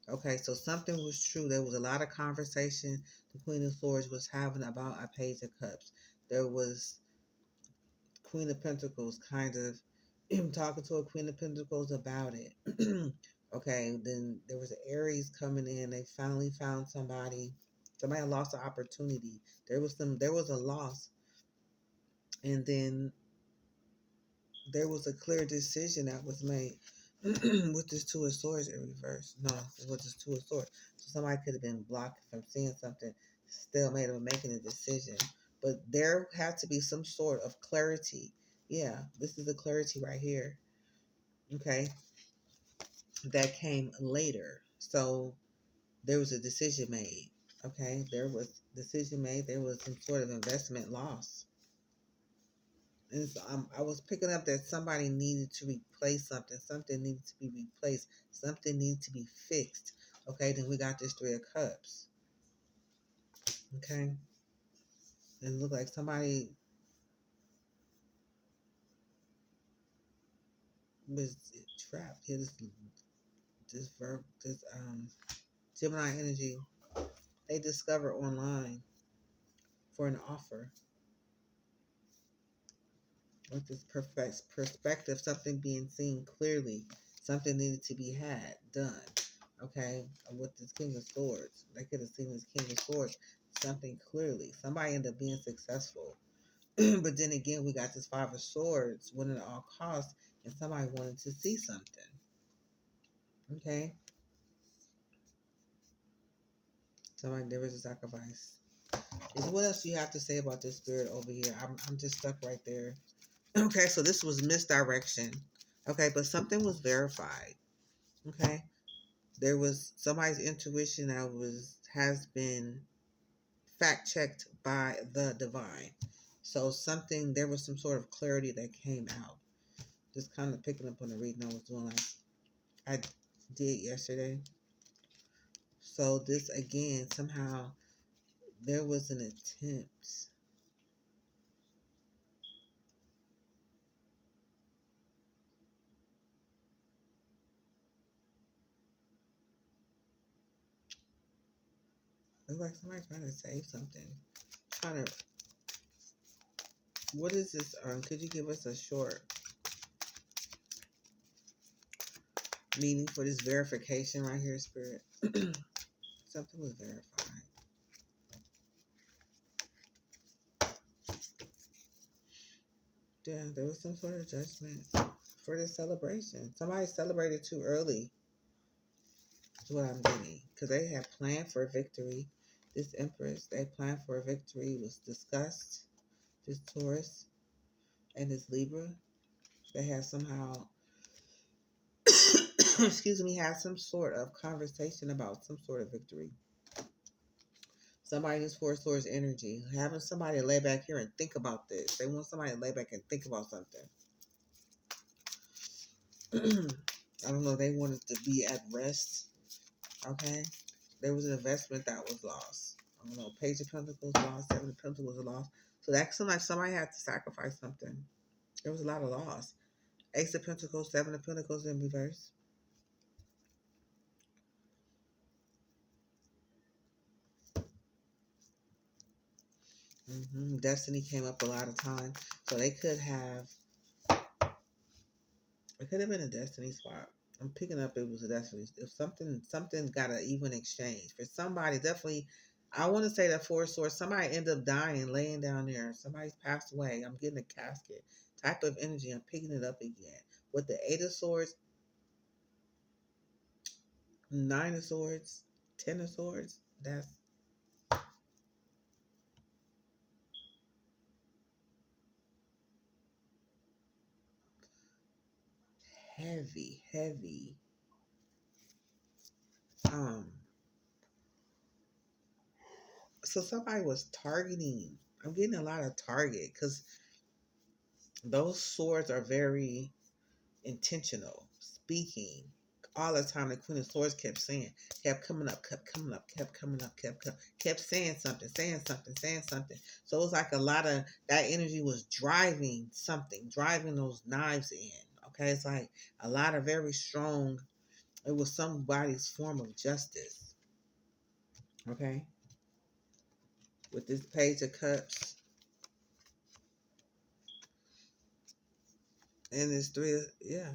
Okay, so something was true. There was a lot of conversation the Queen of Swords was having about a Page of Cups. There was Queen of Pentacles kind of talking to a Queen of Pentacles about it. Okay, then there was an Aries coming in. They finally found somebody. Somebody lost an opportunity. There was a loss. And then there was a clear decision that was made with this Two of Swords in reverse. No, with this Two of Swords. So somebody could have been blocked from seeing something, still made them making a decision. But there had to be some sort of clarity. Yeah, this is the clarity right here. Okay, that came later. So there was a decision made. Okay, there was decision made. There was some sort of investment loss. And so I was picking up that somebody needed to replace something. Something needed to be replaced. Something needed to be fixed. Okay, then we got this Three of Cups. Okay, and it looked like somebody was trapped. Here, this Gemini energy. They discovered online for an offer with this perfect perspective, something being seen clearly, something needed to be had done. Okay, with this King of Swords, they could have seen this King of Swords something clearly. Somebody ended up being successful, but then again, we got this Five of Swords winning at all costs, and somebody wanted to see something. Okay, somebody there was a sacrifice. Is what else do you have to say about this Spirit over here? I'm just stuck right there. Okay, so this was misdirection. Okay, but something was verified. Okay, there was somebody's intuition that has been fact checked by the divine. So something there was some sort of clarity that came out. Just kind of picking up on the reading I was doing like I did yesterday. So this again somehow there was an attempt Looks like somebody trying to say something. Trying to. What is this? Could you give us a short meaning for this verification right here, Spirit? Something was verified. Yeah, there was some sort of judgment for this celebration. Somebody celebrated too early, is what I'm getting. Because they had planned for a victory. This Empress, they planned for a victory, was discussed. This Taurus and this Libra, they had somehow, excuse me, had some sort of conversation about some sort of victory. Somebody who's Four Swords energy, having somebody lay back here and think about this. They want somebody to lay back and think about something. I don't know. They wanted to be at rest. Okay. There was an investment that was lost. I don't know. Page of Pentacles lost. Seven of Pentacles was lost. So that seemed like somebody had to sacrifice something. There was a lot of loss. Ace of Pentacles, Seven of Pentacles in reverse. Destiny came up a lot of times. So they could have, it could have been a destiny spot. I'm picking up it was a destiny. If something got an even exchange for somebody, definitely. I want to say that Four Swords, somebody ended up dying, laying down there. Somebody's passed away. I'm getting a casket type of energy. I'm picking it up again with the Eight of Swords, Nine of Swords, Ten of Swords. That's heavy, heavy. Um, so somebody was targeting. I'm getting a lot of target because those swords are very intentional, speaking all the time. The Queen of Swords kept saying, kept coming up, kept coming up, kept coming up, kept saying something, saying something, saying something. So it was like a lot of that energy was driving something, driving those knives in. Okay, it's like a lot of very strong. It was somebody's form of justice. Okay, with this Page of Cups and this yeah.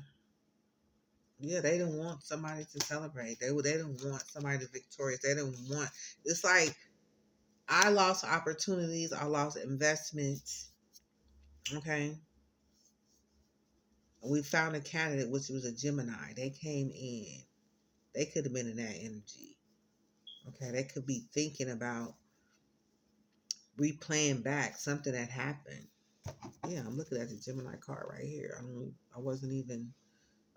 Yeah, they didn't want somebody to celebrate. They didn't want somebody to victorious. They didn't want. It's like I lost opportunities. I lost investments. Okay, we found a candidate which was a Gemini. They came in. They could have been in that energy. Okay, they could be thinking about replaying back something that happened. Yeah, I'm looking at the Gemini card right here. I wasn't even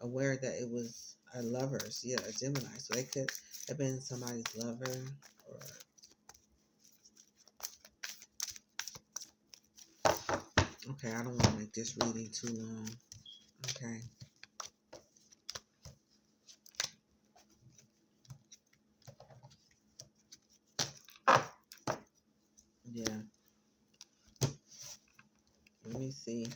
aware that it was a lover's. Yeah, a Gemini. So they could have been somebody's lover or. Okay, I don't want to make this reading too long. Okay. Yeah. Let me see.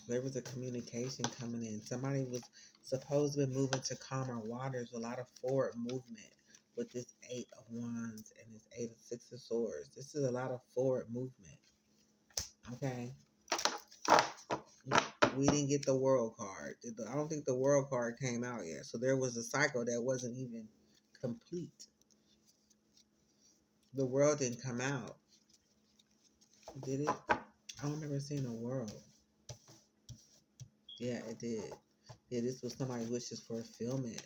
There was a communication coming in. Somebody was supposed to be moving to calmer waters, a lot of forward movement with this Eight of Wands and this Six of Swords. This is a lot of forward movement. Okay. We didn't get the World card. I don't think the World card came out yet. So there was a cycle that wasn't even complete. The World didn't come out. Did it? I don't remember seeing a World. Yeah, it did. Yeah, this was somebody's wishes for fulfillment,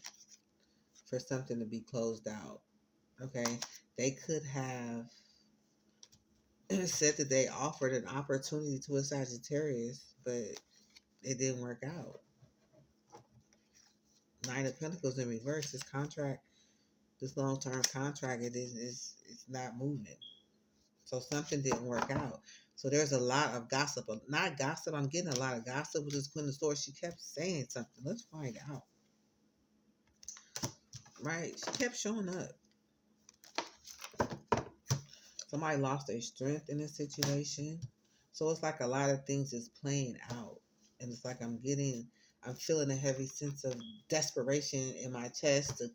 for something to be closed out. Okay, they could have said that they offered an opportunity to a Sagittarius, but it didn't work out. Nine of Pentacles in reverse. This contract, this long-term contract, it's not moving. So something didn't work out. So there's a lot of gossip. Not gossip. I'm getting a lot of gossip with this Queen of Swords. She kept saying something. Let's find out. Right? She kept showing up. Somebody lost their strength in this situation. So it's like a lot of things is playing out. And it's like I'm feeling a heavy sense of desperation in my chest to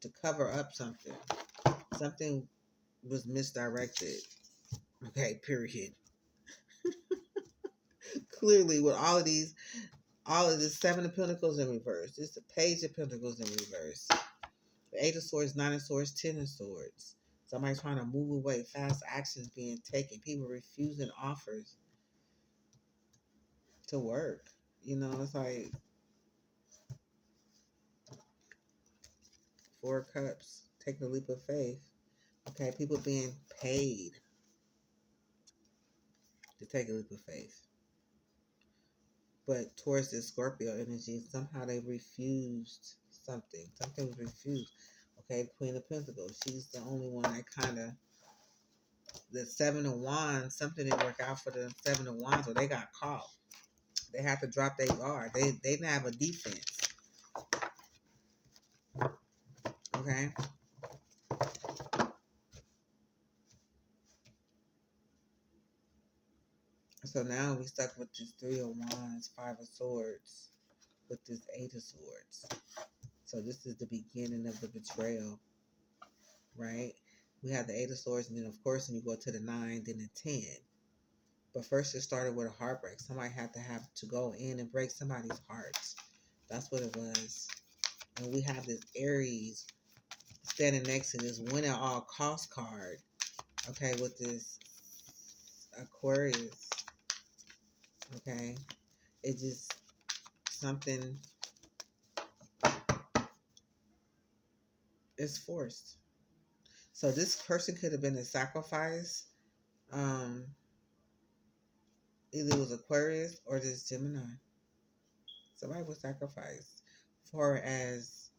to cover up something. Something was misdirected. Okay, period. Clearly, with all of the Seven of Pentacles in reverse. It's the Page of Pentacles in reverse. The Eight of Swords, Nine of Swords, Ten of Swords. Somebody trying to move away, fast actions being taken, people refusing offers to work. You know, it's like Four of Cups, taking a leap of faith. Okay, people being paid to take a leap of faith. But towards this Scorpio energy, somehow they refused something. Something was refused. Okay, Queen of Pentacles. She's the only one that kind of, the Seven of Wands, something didn't work out for the Seven of Wands, or they got caught. They had to drop their guard. They didn't have a defense. Okay. So now we stuck with this Three of Wands, Five of Swords, with this Eight of Swords. So this is the beginning of the betrayal, right? We have the Eight of Swords, and then of course when you go to the Nine, then the 10. But first it started with a heartbreak. Somebody had to have to go in and break somebody's heart. That's what it was. And we have this Aries standing next to this win at all cost card. Okay, with this Aquarius. Okay. It just something is forced. So this person could have been a sacrifice. Um, Either it was Aquarius or this Gemini. Somebody was sacrificed. For as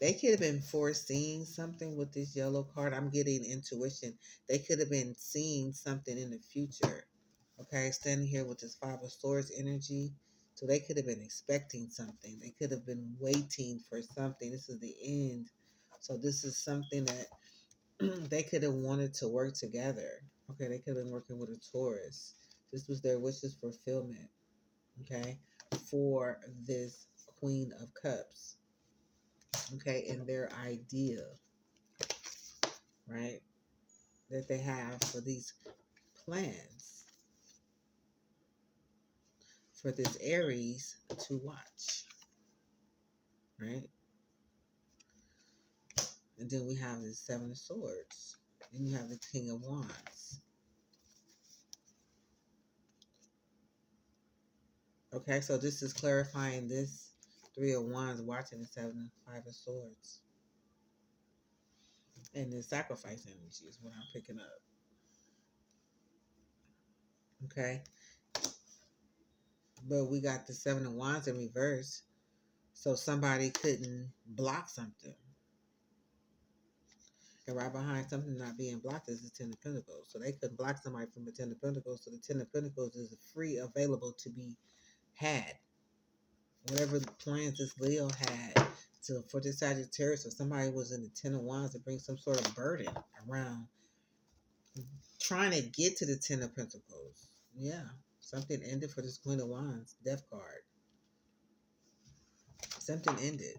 they could have been foreseeing something with this yellow card. I'm getting intuition. They could have been seeing something in the future. Okay, standing here with this Five of Swords energy. So they could have been expecting something. They could have been waiting for something. This is the end. So this is something that they could have wanted to work together. Okay, they could have been working with a Taurus. This was their wishes fulfillment. Okay, for this Queen of Cups. Okay, and their idea, right, that they have for these plans for this Aries to watch, right? And then we have the Seven of Swords, and you have the King of Wands. Okay, so this is clarifying this Three of Wands watching the Seven of Five of Swords. And the sacrifice energy is what I'm picking up. Okay. But we got the Seven of Wands in reverse. So somebody couldn't block something. And right behind something not being blocked is the Ten of Pentacles. So they couldn't block somebody from the Ten of Pentacles. So the Ten of Pentacles is free, available to be had. Whatever plans this Leo had for this Sagittarius, if somebody was in the Ten of Wands to bring some sort of burden around trying to get to the Ten of Pentacles. Yeah. Something ended for this Queen of Wands, Death card. Something ended.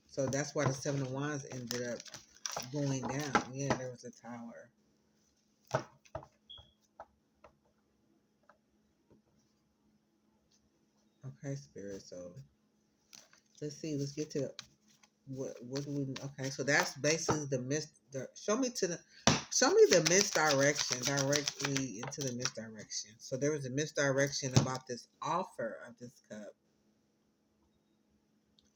So that's why the Seven of Wands ended up going down. Yeah, there was a tower. Okay, Spirit. So let's see. Let's get to what do we? Okay, so that's basically show me the misdirection directly into the misdirection. So there was a misdirection about this offer of this cup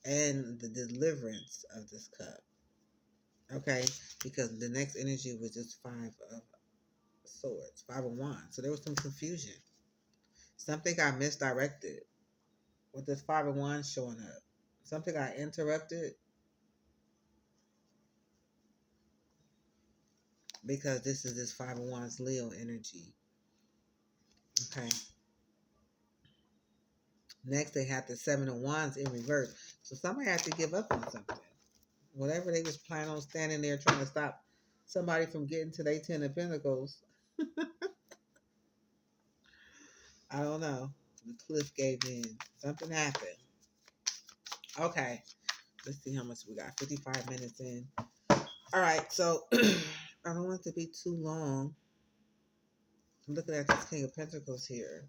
and the deliverance of this cup. Okay, because the next energy was just Five of Swords, Five of Wands. So there was some confusion. Something got misdirected with this Five of Wands showing up. Something got interrupted because this is this Five of Wands Leo energy. Okay. Next, they had the Seven of Wands in reverse. So somebody had to give up on something. Whatever they was planning on standing there trying to stop somebody from getting to their Ten of Pentacles. I don't know. The cliff gave in. Something happened. Okay. Let's see how much we got. 55 minutes in. All right. So I don't want it to be too long. I'm looking at this King of Pentacles here.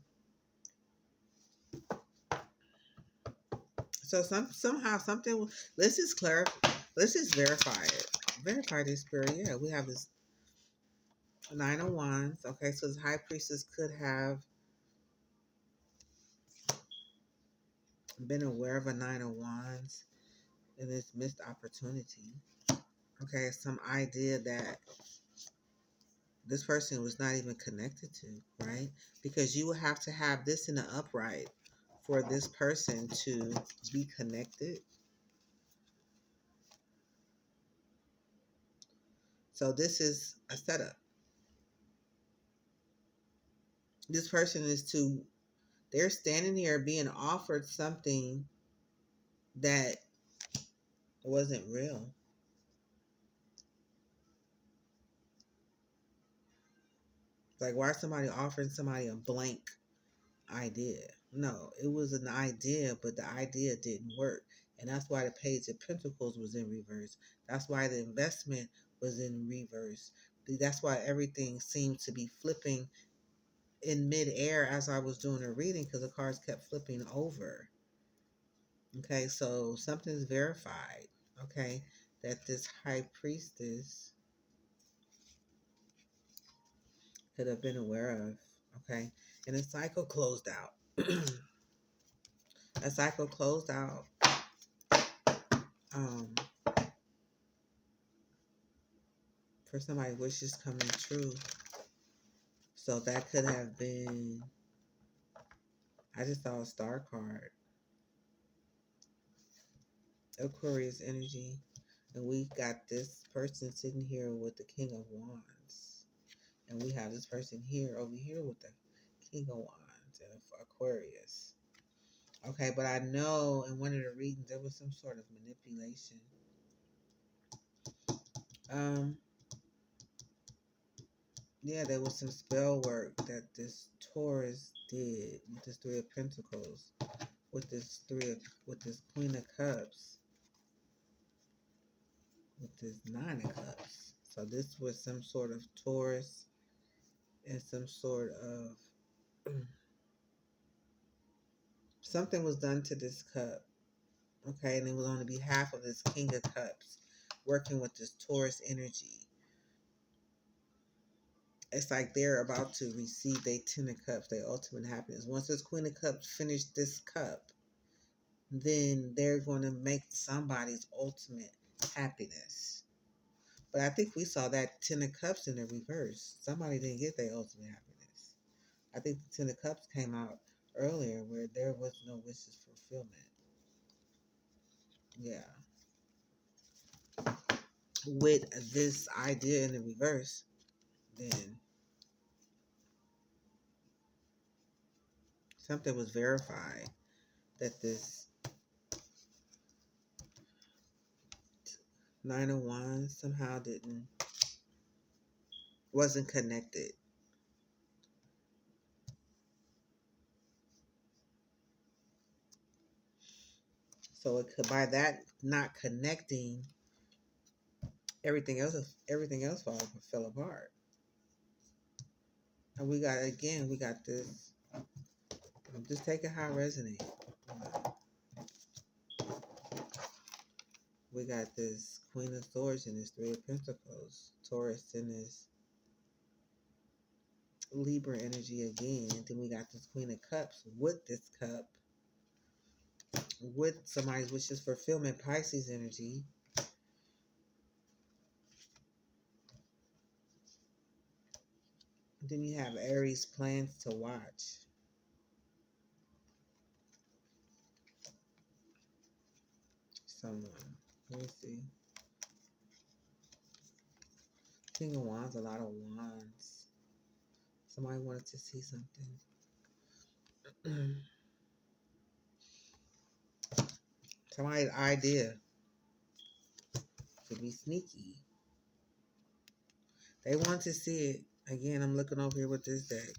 So somehow something. Let's just clarify. Let's just verify it. Verify this spirit. Yeah, we have this Nine of Wands. Okay, so the High Priestess could have been aware of a Nine of Wands in this missed opportunity. Okay, some idea that this person was not even connected to, right? Because you would have to have this in the upright for this person to be connected. So this is a setup. This person they're standing here being offered something that wasn't real. Like, why is somebody offering somebody a blank idea? No, it was an idea, but the idea didn't work. And that's why the Page of Pentacles was in reverse. That's why the investment was in reverse. That's why everything seemed to be flipping in midair as I was doing a reading, because the cards kept flipping over. Okay, so something's verified. Okay, that this High Priestess could have been aware of. Okay, and the cycle closed out. A cycle closed out. Um, for somebody's wishes coming true. So that could have been. I just saw a star card. Aquarius energy. And we got this person sitting here with the King of Wands. And we have this person here over here with the King of Wands and Aquarius. Okay, but I know in one of the readings there was some sort of manipulation. Yeah, there was some spell work that this Taurus did with this Three of Pentacles, with this Queen of Cups, with this Nine of Cups. So this was some sort of Taurus and some sort of something was done to this cup. Okay, and it was on the behalf of this King of Cups, working with this Taurus energy. It's like they're about to receive their Ten of Cups, their ultimate happiness. Once this Queen of Cups finish this cup, then they're going to make somebody's ultimate happiness. But I think we saw that Ten of Cups in the reverse. Somebody didn't get their ultimate happiness. I think the Ten of Cups came out earlier where there was no wishes fulfillment. Yeah. With this idea in the reverse, then something was verified that this Nine of Wands somehow wasn't connected. So it could, by that not connecting, everything else fell apart. And we got this. I'm just taking how it resonates. We got this Queen of Swords and this Three of Pentacles, Taurus and this Libra energy again. And then we got this Queen of Cups with this cup, with somebody's wishes fulfillment, Pisces energy. Then you have Aries plans to watch. Someone. Let me see. King of Wands, a lot of wands. Somebody wanted to see something. Somebody's idea to be sneaky. They want to see it. Again, I'm looking over here with this deck.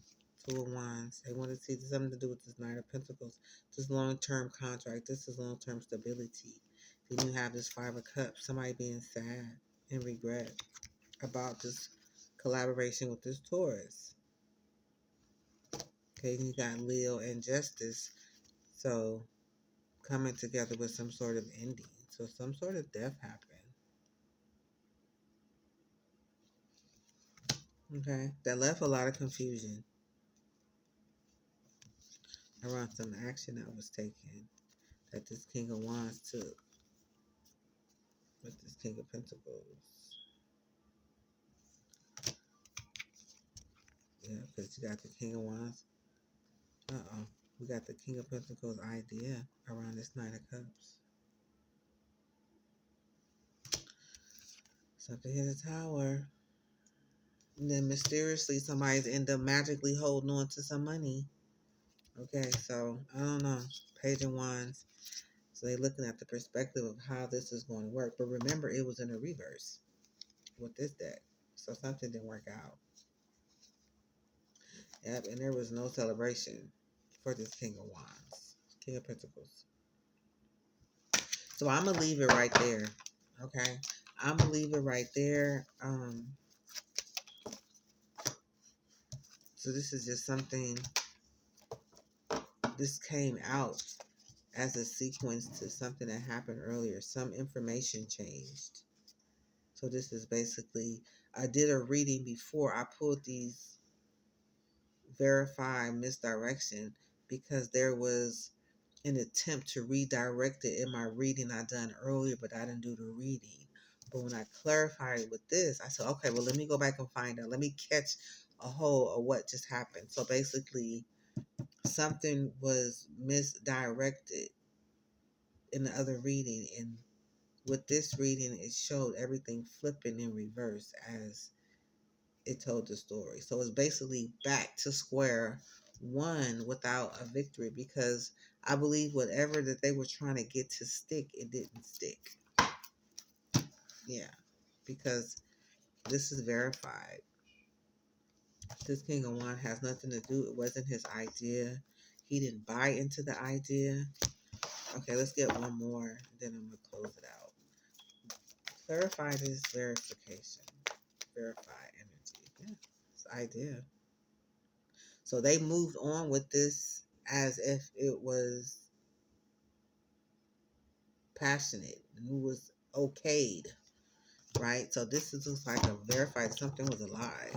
Two of Wands. They want to see something to do with this Knight of Pentacles. This long-term contract. This is long-term stability. Then you have this Five of Cups. Somebody being sad and regret about this collaboration with this Taurus. Okay, you got Leo and Justice. So, coming together with some sort of ending. So, some sort of death happened. Okay, that left a lot of confusion around some action that was taken that this King of Wands took with this King of Pentacles. Yeah, because you got the King of Wands. We got the King of Pentacles idea around this Knight of Cups. Something hit a tower. And then mysteriously somebody's end up magically holding on to some money. Okay, so I don't know. Page of Wands. So they're looking at the perspective of how this is going to work. But remember, it was in a reverse with this deck. So something didn't work out. Yep, and there was no celebration for this King of Wands. King of Pentacles. So I'm going to leave it right there. Okay? I'm going to leave it right there. So this is just something, this came out as a sequence to something that happened earlier. Some information changed. So this is basically, I did a reading before I pulled these verify misdirection because there was an attempt to redirect it in my reading I done earlier, but I didn't do the reading. But when I clarified it with this, I said, okay, well, let me go back and find out. Let me catch a hold of what just happened. So basically, something was misdirected in the other reading, and with this reading, it showed everything flipping in reverse as it told the story. So it's basically back to square one without a victory, because I believe whatever that they were trying to get to stick, it didn't stick. Yeah, because this is verified. This King of Wands has nothing to do. It wasn't his idea. He didn't buy into the idea. Okay, let's get one more. Then I'm going to close it out. Clarify this verification. Verify energy. Yeah, it's idea. So they moved on with this as if it was passionate and it was okayed, right? So this is just like a verified something was a lie,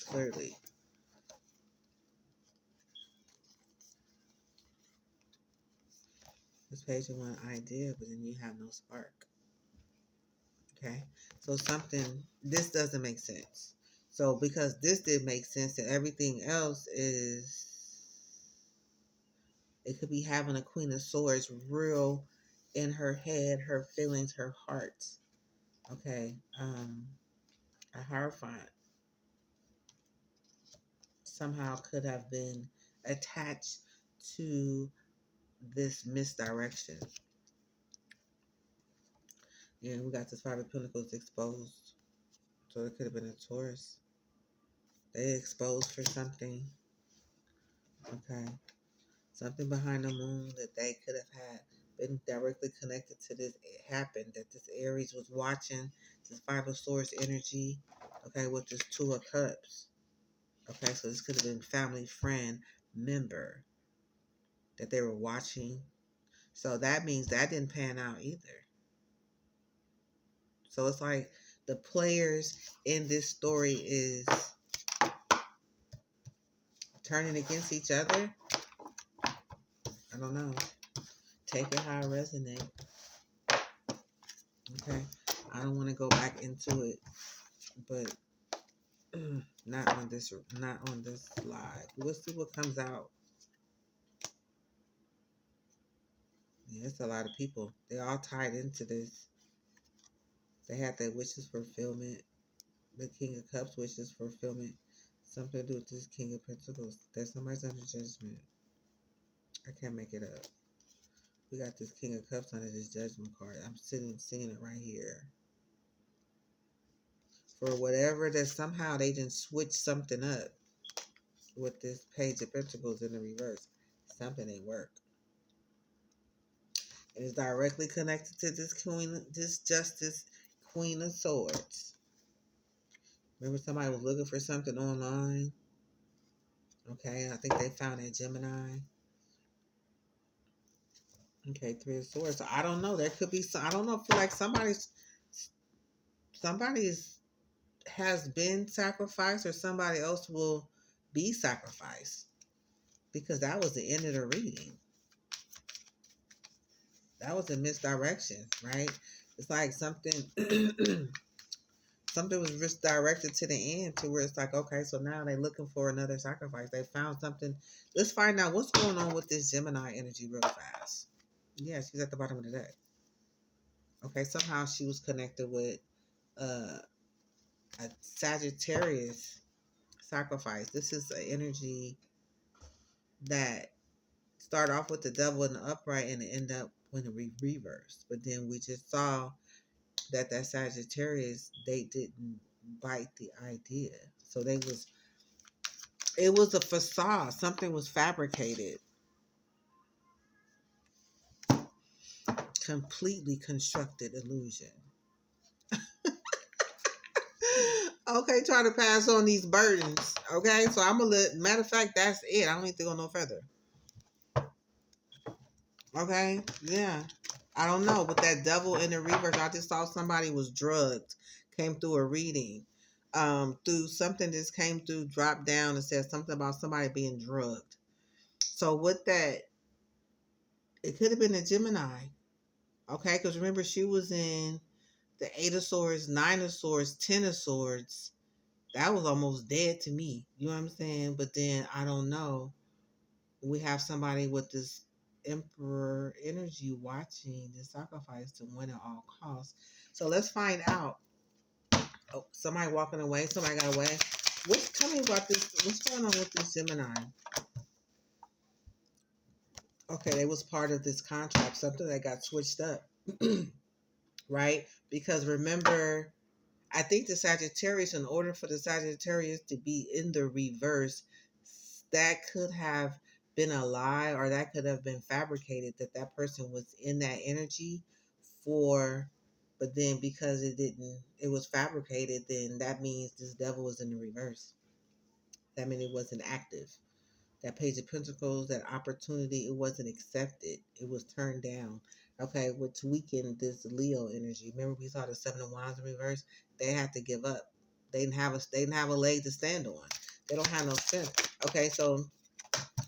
clearly. This page of one idea, but then you have no spark. Okay, so something, this doesn't make sense. So because this did make sense, and everything else is, it could be having a Queen of Swords real in her head, her feelings, her heart. Okay, a Hierophant somehow could have been attached to this misdirection. And we got this Five of Pentacles exposed. So it could have been a Taurus. They exposed for something. Okay. Something behind the moon that they could have had been directly connected to this. It happened that this Aries was watching this Five of Swords energy. Okay, with this Two of Cups. Okay, so this could have been family, friend, member that they were watching. So that means that didn't pan out either. So it's like the players in this story is turning against each other. I don't know. Take it how it resonates. Okay. I don't want to go back into it, but not on this live. We'll see what comes out. Yeah, it's a lot of people. They're all tied into this. They had their wishes fulfillment. The King of Cups wishes fulfillment. Something to do with this King of Pentacles. That somebody's under judgment. I can't make it up. We got this King of Cups under this Judgment card. I'm seeing it right here. For whatever that somehow they didn't switch something up. with this Page of Pentacles in the reverse. Something ain't work. It is directly connected to this Justice, Queen of Swords. Remember somebody was looking for something online? Okay, I think they found a Gemini. Okay, Three of Swords. So I don't know. There could be some. I don't know. I feel like somebody's has been sacrificed, or somebody else will be sacrificed, because that was the end of the reading. That was a misdirection, right? It's like something something was misdirected to the end, to where it's like, okay, so now they're looking for another sacrifice. They found something. Let's find out what's going on with this Gemini energy real fast. Yeah, she's at the bottom of the deck. Okay, somehow she was connected with uh, a Sagittarius sacrifice. This is an energy that start off with the devil in the upright and end up when the reverse. But then we just saw that Sagittarius, they didn't bite the idea. So it was a facade. Something was fabricated. Completely constructed illusion. Okay, trying to pass on these burdens. Okay, so I'm gonna matter of fact, that's it. I don't need to go no further. Okay, yeah. I don't know, but that devil in the reverse, I just saw somebody was drugged, came through a reading, through something just came through, dropped down and said something about somebody being drugged. So with that, it could have been a Gemini, okay? Because remember, she was in the Eight of Swords, Nine of Swords, Ten of Swords. That was almost dead to me. You know what I'm saying? But then I don't know. We have somebody with this Emperor energy watching the sacrifice to win at all costs. So let's find out. Oh, somebody walking away. Somebody got away. Tell me about this? What's going on with this Gemini? Okay, they was part of this contract. Something that got switched up, right? Because remember, I think the Sagittarius, in order for the Sagittarius to be in the reverse, that could have been a lie, or that could have been fabricated, that person was in that energy for, but then because it was fabricated, then that means this devil was in the reverse. That means it wasn't active. That Page of Pentacles, that opportunity, it wasn't accepted. It was turned down. Okay, which weakened this Leo energy. Remember, we saw the Seven of Wands in reverse. They had to give up. They didn't have a leg to stand on. They don't have no strength. Okay, so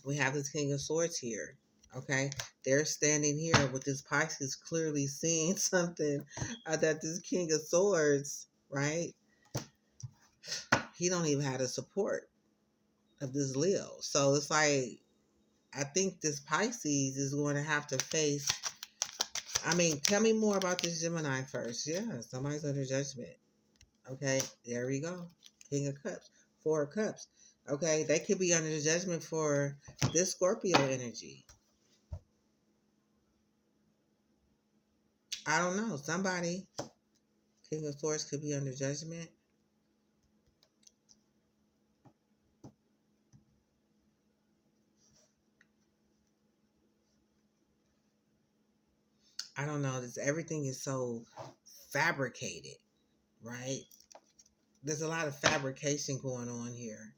we have this King of Swords here. Okay, they're standing here with this Pisces clearly seeing something that this King of Swords, right? He don't even have the support of this Leo. So it's like, I think this Pisces is going to have to face. I mean, tell me more about this Gemini first. Yeah, somebody's under judgment. Okay, there we go. King of Cups, Four of Cups. Okay, they could be under judgment for this Scorpio energy. I don't know. Somebody, King of Swords, could be under judgment. I don't know. Everything is so fabricated, right? There's a lot of fabrication going on here.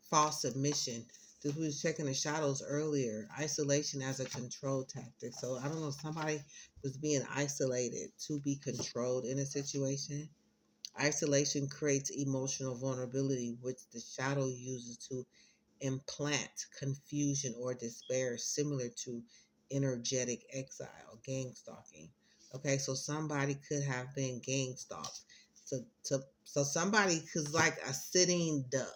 False submission. This was checking the shadows earlier. Isolation as a control tactic. So I don't know. Somebody was being isolated to be controlled in a situation. Isolation creates emotional vulnerability, which the shadow uses to implant confusion or despair, similar to energetic exile, gang stalking. Okay, so somebody could have been gang stalked. So somebody is like a sitting duck.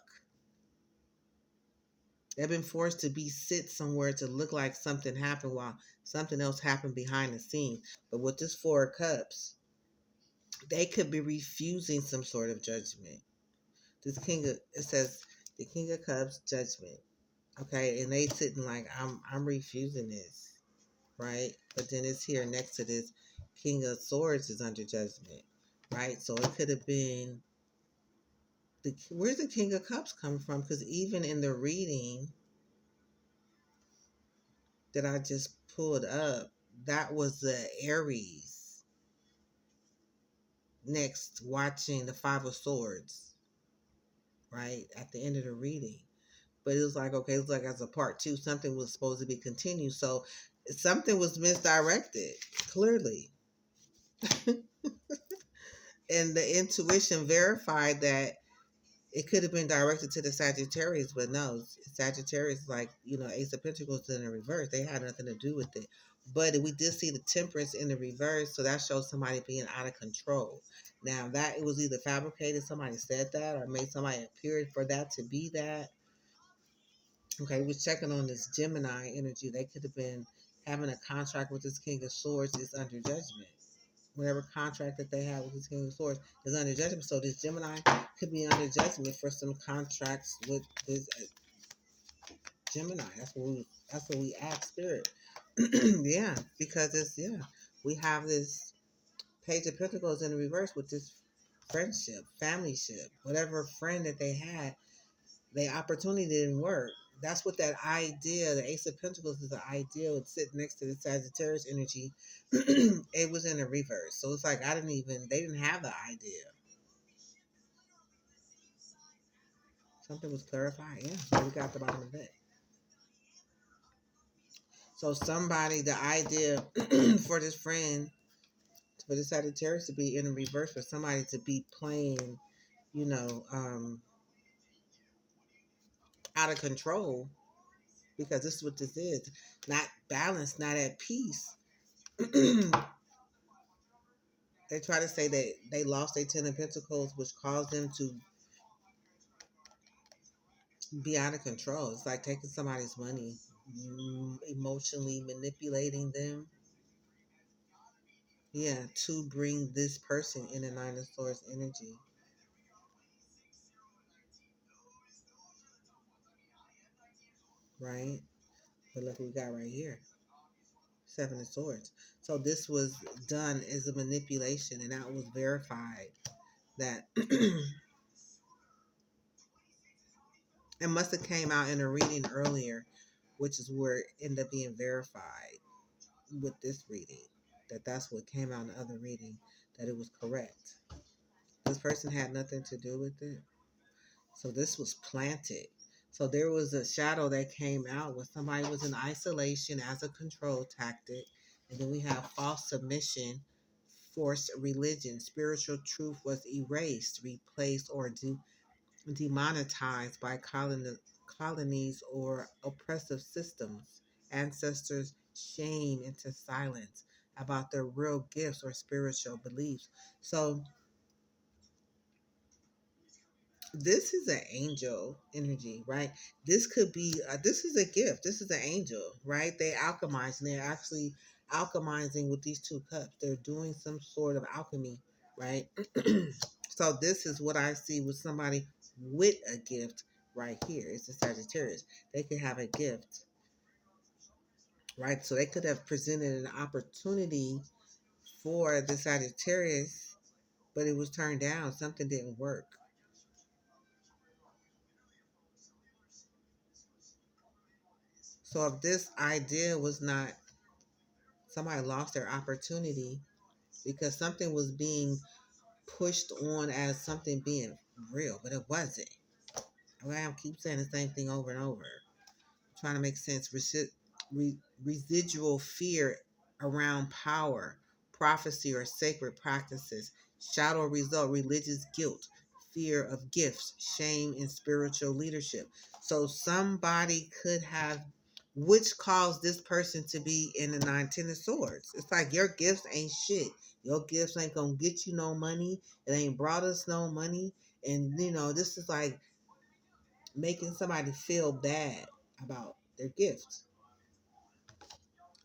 They've been forced to be sit somewhere to look like something happened while something else happened behind the scenes. But with this Four of Cups, they could be refusing some sort of judgment. It says the King of Cups judgment. Okay, and they sitting like, I'm refusing this, right? But then it's here next to this King of Swords is under judgment, right? So it could have been where's the King of Cups coming from? Because even in the reading that I just pulled up, that was the Aries next watching the Five of Swords, right? At the end of the reading. But it was like, okay, it was like as a part two, something was supposed to be continued. So something was misdirected, clearly. And the intuition verified that it could have been directed to the Sagittarius, but no, Sagittarius, like, Ace of Pentacles in the reverse, they had nothing to do with it. But we did see the Temperance in the reverse, so that shows somebody being out of control. Now, that it was either fabricated, somebody said that, or made somebody appear for that to be that. Okay, we're checking on this Gemini energy. They could have been having a contract with this King of Swords is under judgment. Whatever contract that they have with this King of Swords is under judgment. So this Gemini could be under judgment for some contracts with this Gemini. That's what we ask Spirit. Yeah, because we have this Page of Pentacles in the reverse with this friendship, family ship, whatever friend that they had, the opportunity didn't work. That's what that idea, the Ace of Pentacles is the idea of sitting next to the Sagittarius energy. It was in a reverse. So it's like they didn't have the idea. Something was clarified. Yeah, we got the bottom of it. So the idea for this friend, for the Sagittarius to be in a reverse, for somebody to be playing, you know, out of control, because this is what this is. Not balanced, not at peace. They try to say that they lost their Ten of Pentacles, which caused them to be out of control. It's like taking somebody's money, emotionally manipulating them. Yeah, to bring this person in a Nine of Swords energy. Right? But look what we got right here. Seven of Swords. So this was done as a manipulation, and that was verified. That it must have came out in a reading earlier, which is where it ended up being verified with this reading. That's what came out in the other reading, that it was correct. This person had nothing to do with it. So this was planted. So there was a shadow that came out when somebody was in isolation as a control tactic. And then we have false submission, forced religion, spiritual truth was erased, replaced, or demonetized by colonies or oppressive systems. Ancestors shame into silence about their real gifts or spiritual beliefs. So this is an angel energy, right? This could be this is a gift. This is an angel, right? They alchemize, and they're actually alchemizing with these two cups. They're doing some sort of alchemy, right? So this is what I see with somebody with a gift right here. It's a Sagittarius. They could have a gift, right? So they could have presented an opportunity for the Sagittarius, but it was turned down. Something didn't work. So if this idea was not, somebody lost their opportunity because something was being pushed on as something being real, but it wasn't. I keep saying the same thing over and over, trying to make sense. Residual fear around power, prophecy, or sacred practices. Shadow result, religious guilt, fear of gifts, shame, and spiritual leadership. So somebody could have, which caused this person to be in the Ten of Swords. It's like your gifts ain't shit. Your gifts ain't gonna get you no money. It ain't brought us no money. And this is like making somebody feel bad about their gift,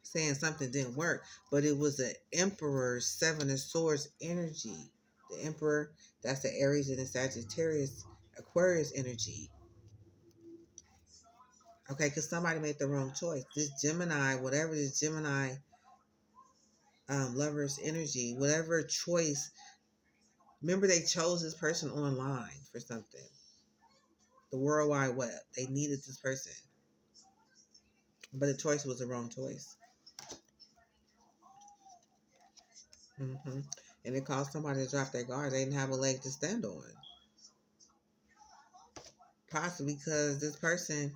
saying something didn't work, but it was an Emperor, Seven of Swords energy. The Emperor, that's the Aries and the Sagittarius, Aquarius energy. Okay, because somebody made the wrong choice. This Gemini, whatever this Gemini lovers energy, whatever choice Remember, they chose this person online for something. The World Wide Web. They needed this person. But the choice was the wrong choice. hmm And it caused somebody to drop their guard. They didn't have a leg to stand on. Possibly because this person,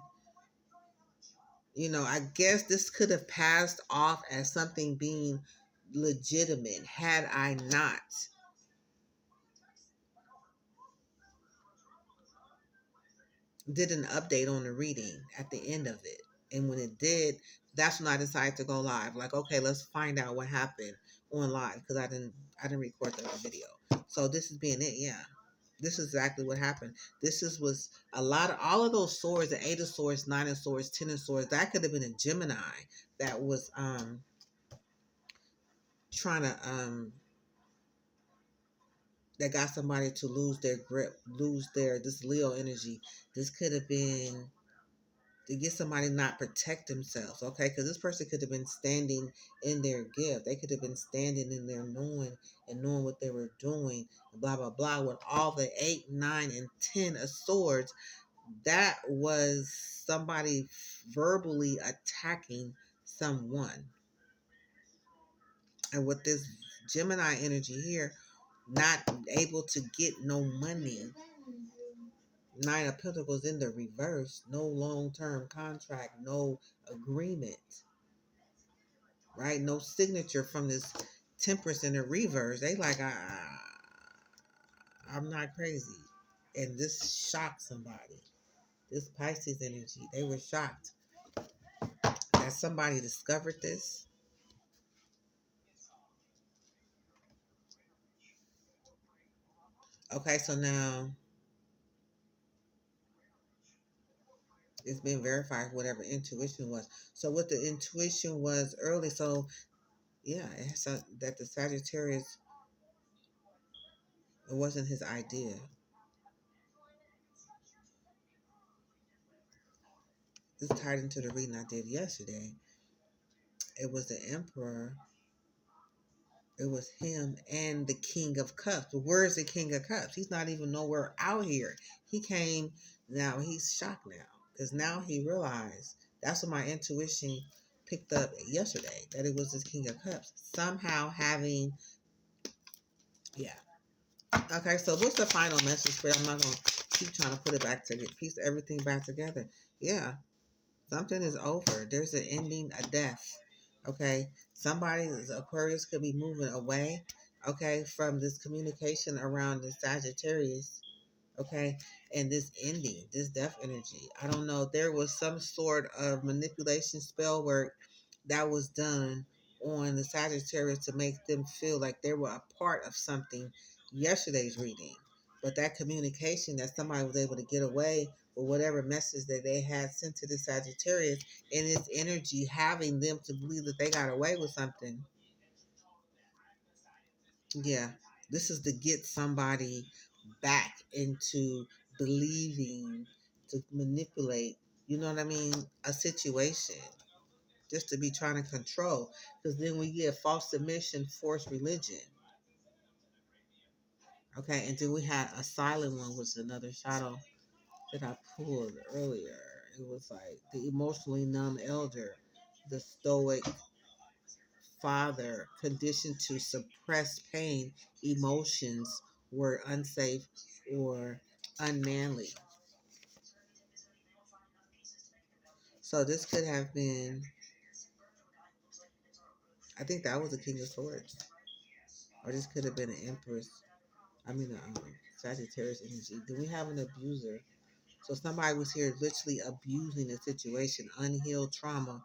I guess this could have passed off as something being legitimate had I not did an update on the reading at the end of it. And when it did, that's when I decided to go live. Like, okay, let's find out what happened on live because I didn't record the video. So this is being it, yeah. This is exactly what happened. Was a lot of all of those swords, the 8 of swords, 9 of swords, 10 of swords, that could have been a Gemini that was trying to that got somebody to lose their grip, lose their this Leo energy. This could have been to get somebody not protect themselves, okay? Because this person could have been standing in their gift. They could have been standing in there knowing what they were doing, blah, blah, blah. With all the 8, 9, and 10 of swords, that was somebody verbally attacking someone. And with this Gemini energy here, not able to get no money. 9 of Pentacles in the reverse, no long-term contract, no agreement, right? No signature from this Temperance in the reverse. They like, I'm not crazy. And this shocked somebody. This Pisces energy, they were shocked that somebody discovered this. Okay, so now it's been verified whatever intuition was. So what the intuition was early, so yeah, that the Sagittarius, it wasn't his idea. This tied into the reading I did yesterday. It was the Emperor. It was him and the King of Cups. But where's the King of Cups? He's not even nowhere out here. He came, now he's shocked now. Because now he realized, that's what my intuition picked up yesterday, that it was this King of Cups. Somehow having, yeah. Okay, so what's the final message? But I'm not going to keep trying to put it back together, piece everything back together. Yeah, something is over. There's an ending, a death. Okay. Somebody's Aquarius could be moving away, okay, from this communication around the Sagittarius, okay, and this ending, this death energy. I don't know. There was some sort of manipulation spell work that was done on the Sagittarius to make them feel like they were a part of something yesterday's reading. But that communication that somebody was able to get away with whatever message that they had sent to the Sagittarius and its energy having them to believe that they got away with something. Yeah. This is to get somebody back into believing, to manipulate, you know what I mean, a situation. Just to be trying to control. Because then we get false submission, forced religion. Okay, and then we had a silent one, which is another shadow that I pulled earlier. It was like the emotionally numb elder, the stoic father, conditioned to suppress pain, emotions were unsafe or unmanly. So this could have been, I think that was the King of Swords. Or this could have been an Empress. I mean, Sagittarius energy. Then we have an abuser. So somebody was here literally abusing the situation, unhealed trauma,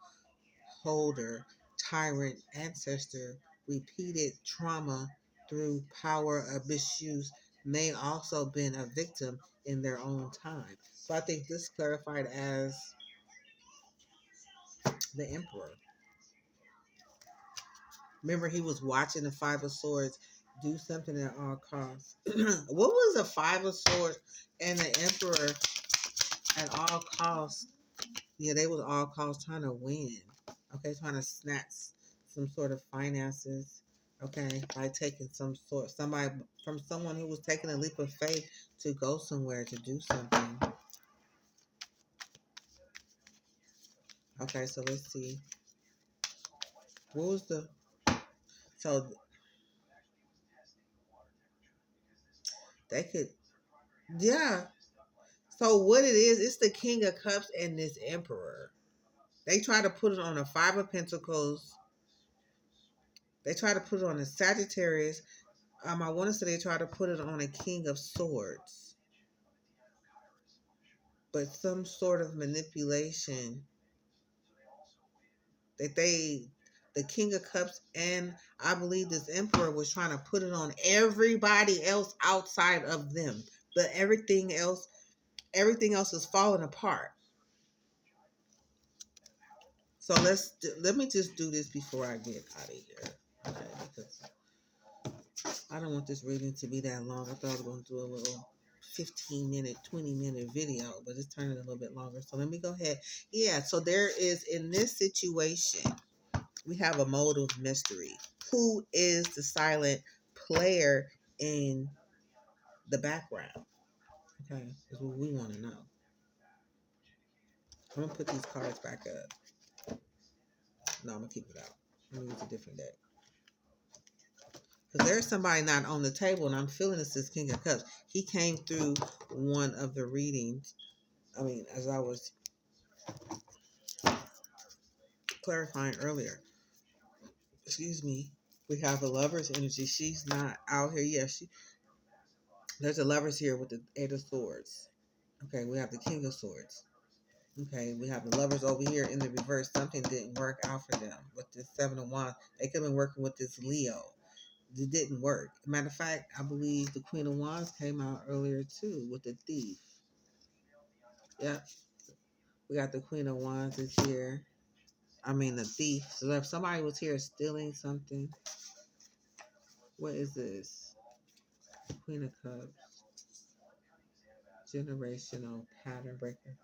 holder, tyrant, ancestor, repeated trauma through power of misuse, may also been a victim in their own time. So I think this clarified as the Emperor. Remember, he was watching the Five of Swords do something at all costs. What was the Five of Swords and the Emperor at all costs? Yeah, they was all costs trying to win. Okay, trying to snatch some sort of finances. Okay, by taking somebody from someone who was taking a leap of faith to go somewhere to do something. Okay, so let's see. What was the so they could yeah. So what it is, it's the King of Cups and this Emperor. They try to put it on a Five of Pentacles. They try to put it on a Sagittarius. I want to say they try to put it on a King of Swords. But some sort of manipulation that the King of Cups and I believe this Emperor was trying to put it on everybody else outside of them. But everything else is falling apart. So let me just do this before I get out of here. Okay, because I don't want this reading to be that long. I thought I was going to do a little 15-minute, 20-minute video, but it's turning a little bit longer. So let me go ahead. Yeah, so there is, in this situation, we have a mode of mystery. Who is the silent player in the background? Okay, is what we want to know. I'm going to put these cards back up. No, I'm going to keep it out. I'm going to use a different deck. Because there's somebody not on the table, and I'm feeling this is King of Cups. He came through one of the readings. I mean, as I was clarifying earlier. Excuse me. We have a lover's energy. She's not out here. Yes, there's a lover's here with the Eight of Swords. Okay, we have the King of Swords. Okay, we have the lovers over here in the reverse. Something didn't work out for them with this Seven of Wands. They could have been working with this Leo. It didn't work. Matter of fact, I believe the Queen of Wands came out earlier too with the Thief. Yeah, we got the Queen of Wands is here. I mean the Thief. So if somebody was here stealing something, what is this? Queen of Cups. Generational pattern breaker.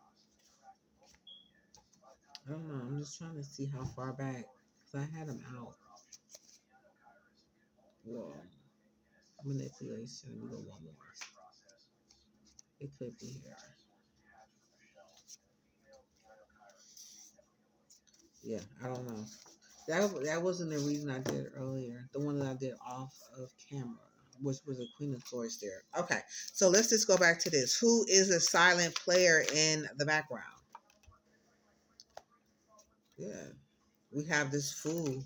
I don't know. I'm just trying to see how far back. Because I had them out. Whoa. Manipulation. We go one more. It could be here. Yeah, I don't know. That wasn't the reason I did it earlier. The one that I did off of camera, which was a Queen of Swords there. Okay, so let's just go back to this. Who is a silent player in the background? Yeah, we have this Fool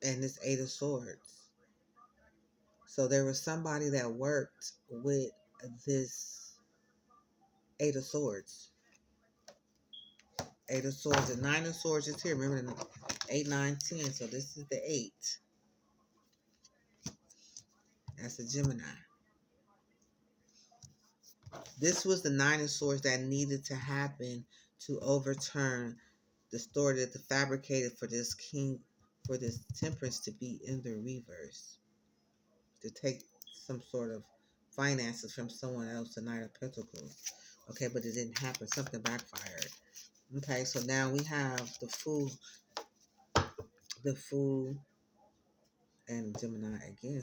and this Eight of Swords. So there was somebody that worked with this Eight of Swords. Eight of Swords and Nine of Swords is here. Remember the 8, 9, 10. So this is the 8. That's a Gemini. This was the Nine of Swords that needed to happen to overturn the story that the fabricated for this king, for this Temperance to be in the reverse. To take some sort of finances from someone else, the Knight of Pentacles. Okay, but it didn't happen. Something backfired. Okay, so now we have the Fool, and Gemini again.